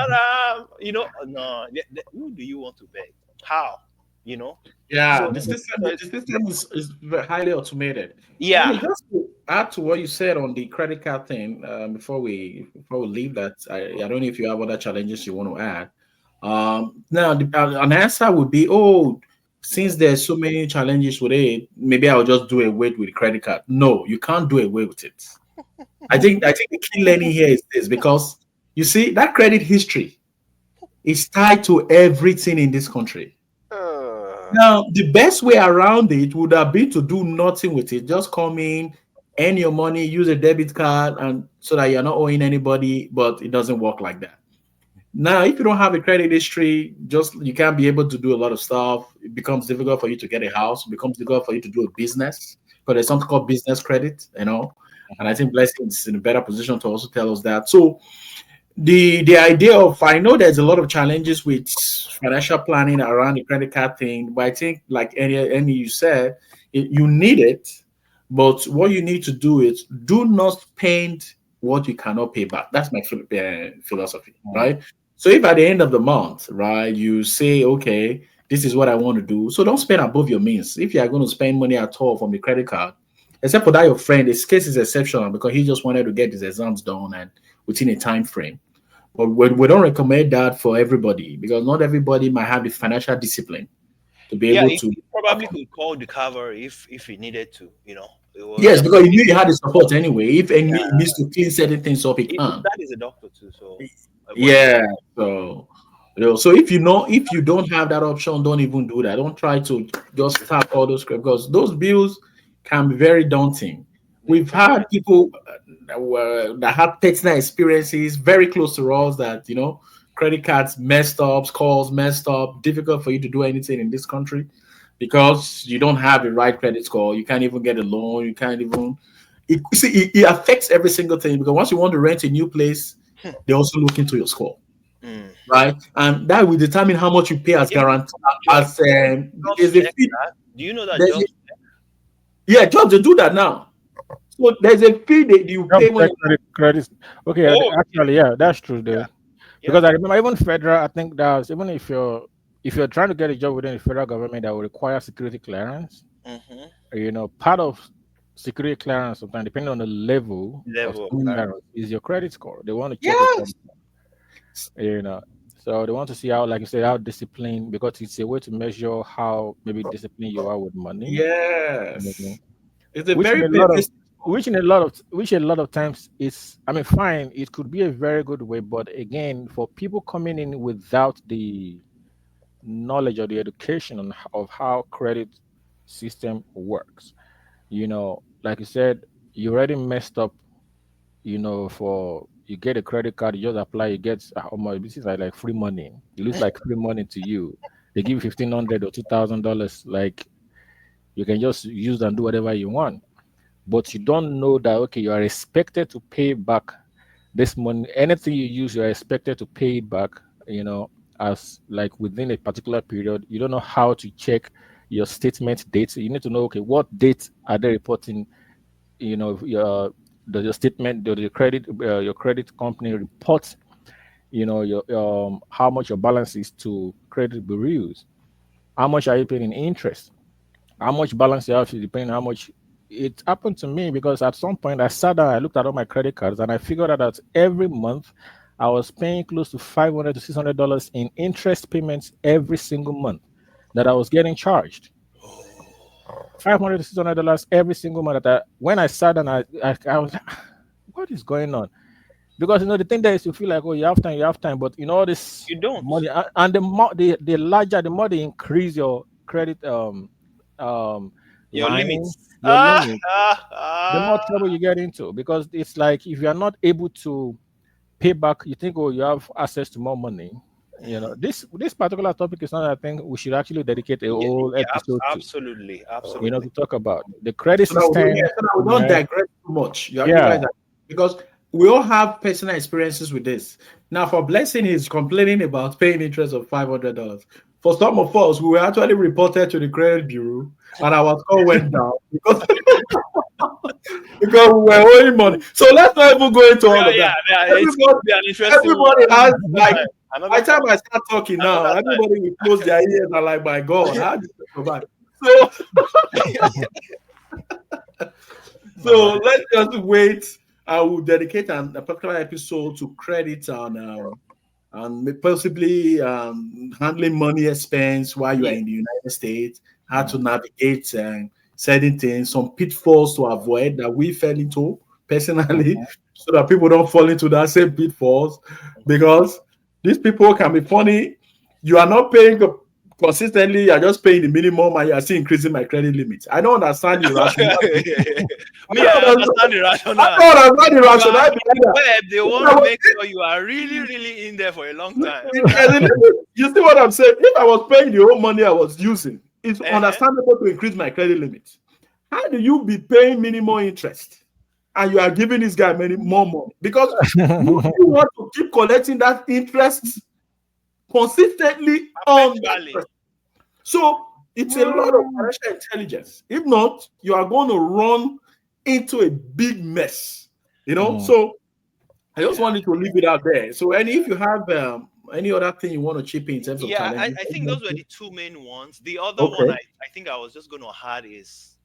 Who do you want to beg? How?
Yeah,
So,
the system is very highly automated.
yeah.
I mean, just to add to what you said on the credit card thing, before we leave that, I don't know if you have other challenges you want to add. Now, an answer would be, since there's so many challenges with it, maybe I'll just do away with the credit card. No, you can't do away with it. I think the key learning here is this, because you see that credit history is tied to everything in this country. Now, the best way around it would have been to do nothing with it. Just come in, earn your money, use a debit card, and so that you're not owing anybody, but it doesn't work like that. Now, if you don't have a credit history, you can't be able to do a lot of stuff. It becomes difficult for you to get a house. It becomes difficult for you to do a business, because there's something called business credit, And I think Blessing is in a better position to also tell us that. So the idea of, I know there's a lot of challenges with financial planning around the credit card thing, but I think, like any you said, you need it, but what you need to do is do not spend what you cannot pay back. That's my philosophy, right? So if at the end of the month, right, you say, okay, this is what I want to do, so don't spend above your means. If you are going to spend money at all from the credit card, except for that your friend, his case is exceptional because he just wanted to get his exams done and within a time frame. But we don't recommend that for everybody, because not everybody might have the financial discipline to be able to.
He probably could call the cover if he needed to.
Yes, because he knew he had the support anyway. If he needs to clean certain things up, he can.
That is a doctor too. So
yeah. So if you don't have that option, don't even do that. Don't try to just tap all those, because those bills can be very daunting. We've had people that had personal experiences very close to us that, credit cards messed up, calls messed up, difficult for you to do anything in this country because you don't have the right credit score. You can't even get a loan. You can't even. It affects every single thing, because once you want to rent a new place, they also look into your score, right? And that will determine how much you pay as guarantee.
Do you know that?
Yeah, jobs, they do that now. So there's a fee that you pay when
credit. Okay, actually, yeah, that's true there. Because I remember even federal, I think that even if you're trying to get a job within the federal government that will require security clearance, part of security clearance, sometimes depending on the level of clearance, is your credit score. They want to check it. So they want to see how, like you say, how disciplined, because it's a way to measure how maybe disciplined you are with money.
Yes, it's a
which a lot of times is, fine, it could be a very good way, but again, for people coming in without the knowledge or the education of how credit system works, like you said, you already messed up, for you get a credit card, you just apply, you get this is like free money. It looks like free money to you. They give you $1,500 or $2,000, like you can just use and do whatever you want. but you don't know that okay, you are expected to pay back this money. Anything you use, you are expected to pay it back. You know, as like within a particular period. You don't know how to check your statement dates. You need to know okay, what date are they reporting? You know, your statement, your credit company reports. You know, your how much your balance is to credit bureaus. How much are you paying in interest? How much balance you have to depending on how much. It happened to me because at some point I sat down, I looked at all my credit cards, and I figured out that every month I was paying close to $500 to $600 in interest payments every single month that I was getting charged. $500 to $600 every single month. That when I sat down, I was, what is going on? Because you know the thing there is you feel like oh you have time, but you know all this
You don't.
money and the more the larger the more they increase your credit um
Your
line,
limits.
your limit, the more
Ah.
trouble you get into because it's like if you are not able to pay back, you think oh you have access to more money. You know this particular topic is something I think we should actually dedicate a
Yeah,
whole
yeah,
episode to.
absolutely,
You know
absolutely.
to talk about the credit
So that we,
system.
yeah, so that we don't
Yeah,
digress too much. You
yeah.
guys are, because we all have personal experiences with this. Now, for Blessing, he's complaining about paying interest of $500. For some of us, we were actually reported to the credit bureau, and our score went down because because we were owing money. So let's not even go into all
Yeah,
of that.
yeah, yeah. It's going
Everybody,
to be an interesting one.
everybody has like
Time.
by
Another
the
time.
time I start talking now,
Another time.
everybody will close their ears and like, my God, how do you survive? So so let's just wait. I will dedicate a particular episode to credit and possibly handling money expense while you are
Yeah.
in the United States, how to navigate certain things, some pitfalls to avoid that we fell into personally, so that people don't fall into that same pitfalls. Because these people can be funny. You are not paying consistently, you are just paying the minimum and you are still increasing my credit limit. I don't understand the rationale. I
Me, I
don't understand,
understand the
I
rationale.
don't understand the
You are
rationale
in
behind
the
that.
web. They
If
want
I
to
was
make sure you are really, really in there for a long time.
There's a limit. You see what I'm saying? If I was paying the whole money I was using, it's
Uh-huh.
understandable to increase my credit limit. How do you be paying minimum interest and you are giving this guy many more money? Because you want to keep collecting that interest consistently on that
Perpetually.
person. So it's a lot of financial intelligence. If not, you are going to run into a big mess.
Mm.
So I just
Yeah.
wanted to leave it out there. So, and if you have any other thing you want to chip in terms of
Yeah,
challenges,
I think those were the two main ones. The other one
okay.
I think I was just going to add is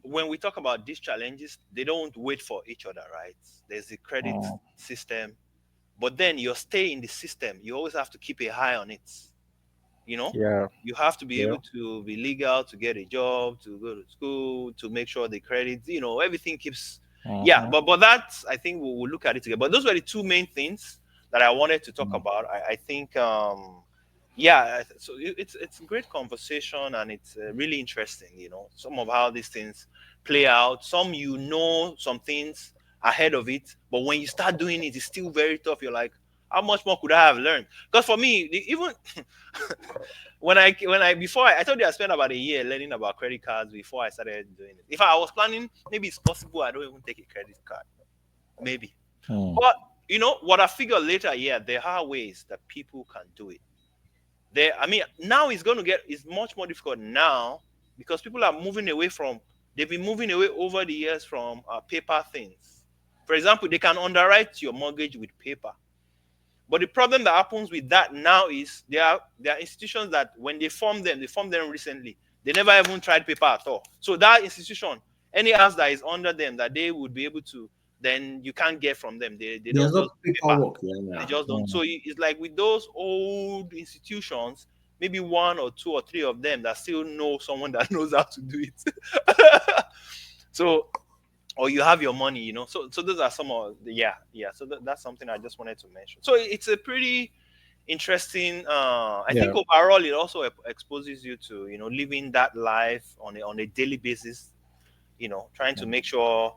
when we talk about these challenges, they don't wait for each other, right? There's the credit
Mm.
system, but then your stay in the system, you always have to keep a eye on it. You know,
Yeah,
you have to be
yeah.
able to be legal to get a job, to go to school, to make sure the credit, everything keeps. Yeah,
Mhm.
but that's I think we'll look at it together. But those were the two main things that I wanted to talk
Mm.
about. I think yeah, so it's a great conversation and it's really interesting. Some of how these things play out. Some some things ahead of it, but when you start doing it, it's still very tough. You're like, how much more could I have learned? Because for me, even when I before I told you I spent about a year learning about credit cards before I started doing it. If I was planning, maybe it's possible I don't even take a credit card, maybe.
Mm.
But what I figured later, yeah, there are ways that people can do it. I mean, now it's much more difficult now because people are moving away from. They've been moving away over the years from paper things. For example, they can underwrite your mortgage with paper. But the problem that happens with that now is there are institutions that when they formed them recently. They never even tried paper at all. So that institution, any house that is under them that they would be able to, then you can't get from them. They
There's
don't
no
just do paper.
paperwork. Yeah,
They
yeah.
just don't.
Mm.
So it's like with those old institutions, maybe one or two or three of them that still know someone that knows how to do it. So or you have your money, so those are some of the, yeah, so that's something I just wanted to mention. So it's a pretty interesting, I think
Yeah,
overall it also exposes you to living that life on a daily basis, trying to make sure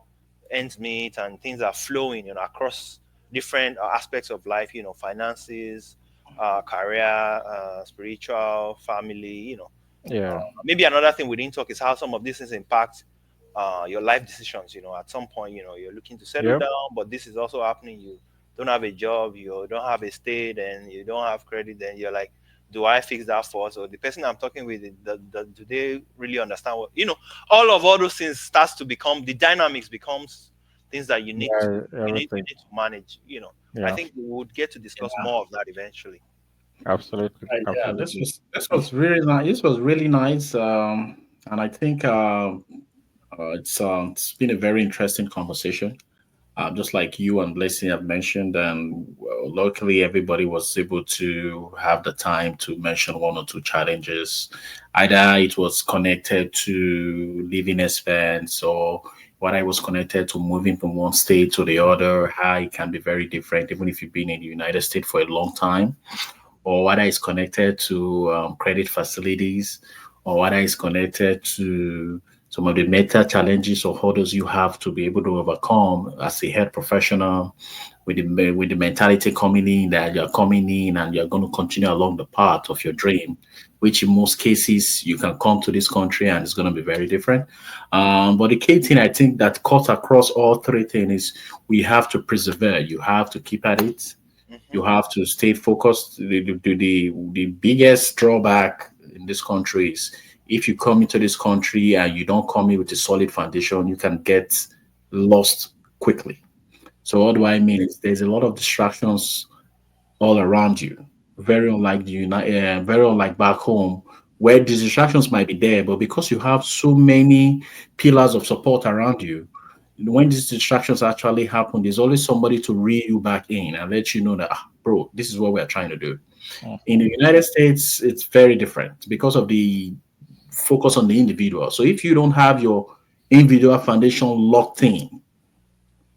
ends meet and things are flowing across different aspects of life, finances, career, spiritual, family.
yeah.
Maybe another thing we didn't talk is how some of these things impact your life decisions. At some point, you're looking to settle
Yep.
down, but this is also happening. You don't have a job, you don't have a state, and you don't have credit. Then you're like, do I fix that first? Or the person I'm talking with, do they really understand all those things starts to become the dynamics becomes things that you need to
Yeah,
you need you
everything.
need to manage. I
Yeah,
think we would get to discuss
Yeah.
more of that eventually.
absolutely,
Yeah, this
absolutely.
was this was really nice. This was really nice, and I think it's been a very interesting conversation. Just like you and Blessing have mentioned, and well, luckily everybody was able to have the time to mention one or two challenges. Either it was connected to living expense, or what I was connected to moving from one state to the other, how it can be very different, even if you've been in the United States for a long time, or whether it's connected to credit facilities, or whether it's connected to some of the mental challenges or hurdles you have to be able to overcome as a health professional, with the mentality coming in that you're coming in and you're going to continue along the path of your dream, which in most cases you can come to this country and it's going to be very different. But the key thing I think that cuts across all three things is we have to persevere. You have to keep at it. You
Hmm.
have to stay focused. The biggest drawback in this country is if you come into this country and you don't come in with a solid foundation, you can get lost quickly. So what do I mean is there's a lot of distractions all around you. Very unlike back home, where the distractions might be there, but because you have so many pillars of support around you, when these distractions actually happen, there's always somebody to reel you back in and let you know that, bro, this is what we're trying to do. In
Mhm.
the United States, it's very different because of the focus on the individual. So if you don't have your individual foundation locked in,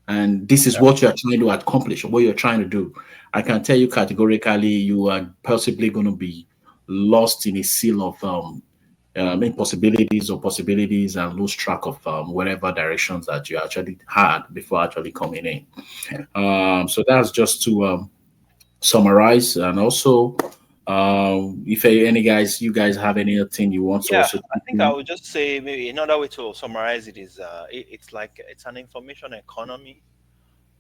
and this is
Yeah,
what you're trying to accomplish or what you're trying to do, I can tell you categorically you are possibly going to be lost in a sea of impossibilities or possibilities and lose track of whatever directions that you actually had before actually coming in. So that's just to summarize. And also, if any guys, you guys have anything you want to
Yeah,
also
I
chip
think I
in?
would just say maybe another way to summarize it is it's like it's an information economy,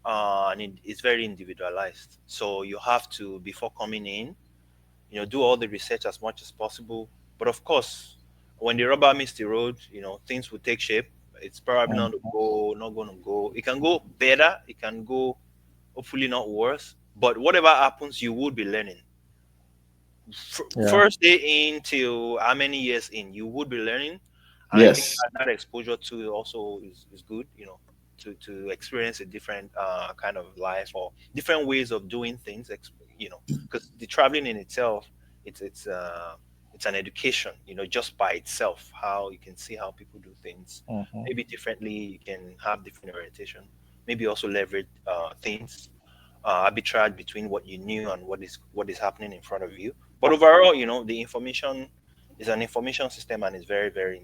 and it's very individualized. So you have to, before coming in, do all the research as much as possible. But of course, when the rubber meets the road, things will take shape. It's probably
mm,
not going to go. It can go better. It can go, hopefully not worse. But whatever happens, you would be learning.
yeah,
First day in till how many years in, you would be learning. And I think
Yes.
that exposure to it also is good, to experience a different kind of life or different ways of doing things, because the traveling in itself, it's an education, just by itself, how you can see how people do things
mhm,
maybe differently. You can have different orientation, maybe also leverage things, arbitrage between what you knew and what is happening in front of you. But overall, the information is an information system and is very, very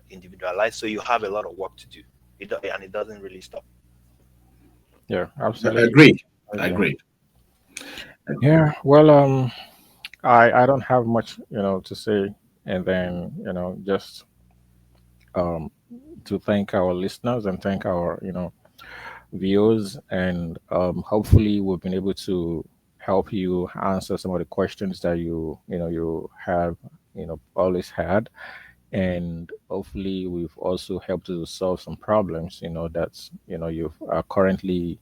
individualized. So you have a lot of work to do, and it doesn't really stop.
yeah, absolutely,
Agreed.
absolutely.
Agreed.
Yeah, well, I don't have much, to say, and then, just um, to thank our listeners and thank our, viewers, and hopefully we've been able to help you answer some of the questions that you have, always had, and hopefully we've also helped to solve some problems, that's you've currently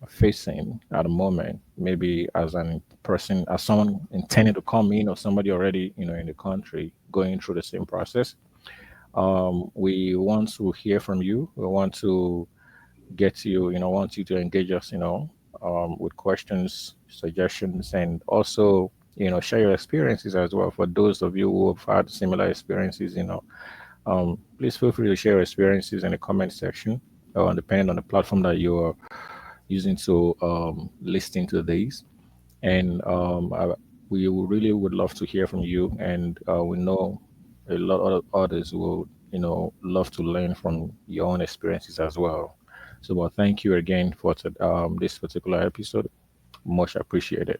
facing at the moment, maybe as an person, as someone intending to come in, or somebody already in the country going through the same process. We want to hear from you. We want to get you, want you to engage us, with questions, suggestions, and also, share your experiences as well. For those of you who have had similar experiences, please feel free to share your experiences in the comment section, depending on the platform that you're using to listen to these. And we really would love to hear from you. And we know a lot of others will, love to learn from your own experiences as well. So, well, thank you again for this particular episode. Much appreciated.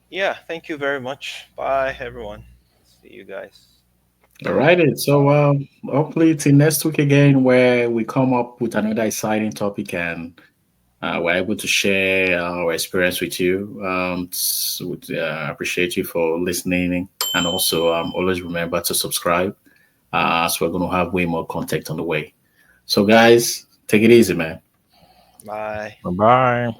Yeah, thank you very much. Bye, everyone. See you guys.
All right. So hopefully till next week again, where we come up with another exciting topic and we're able to share our experience with you. Appreciate you for listening, and also always remember to subscribe. So we're going to have way more content on the way. So guys, take it easy, man.
Bye.
Bye bye.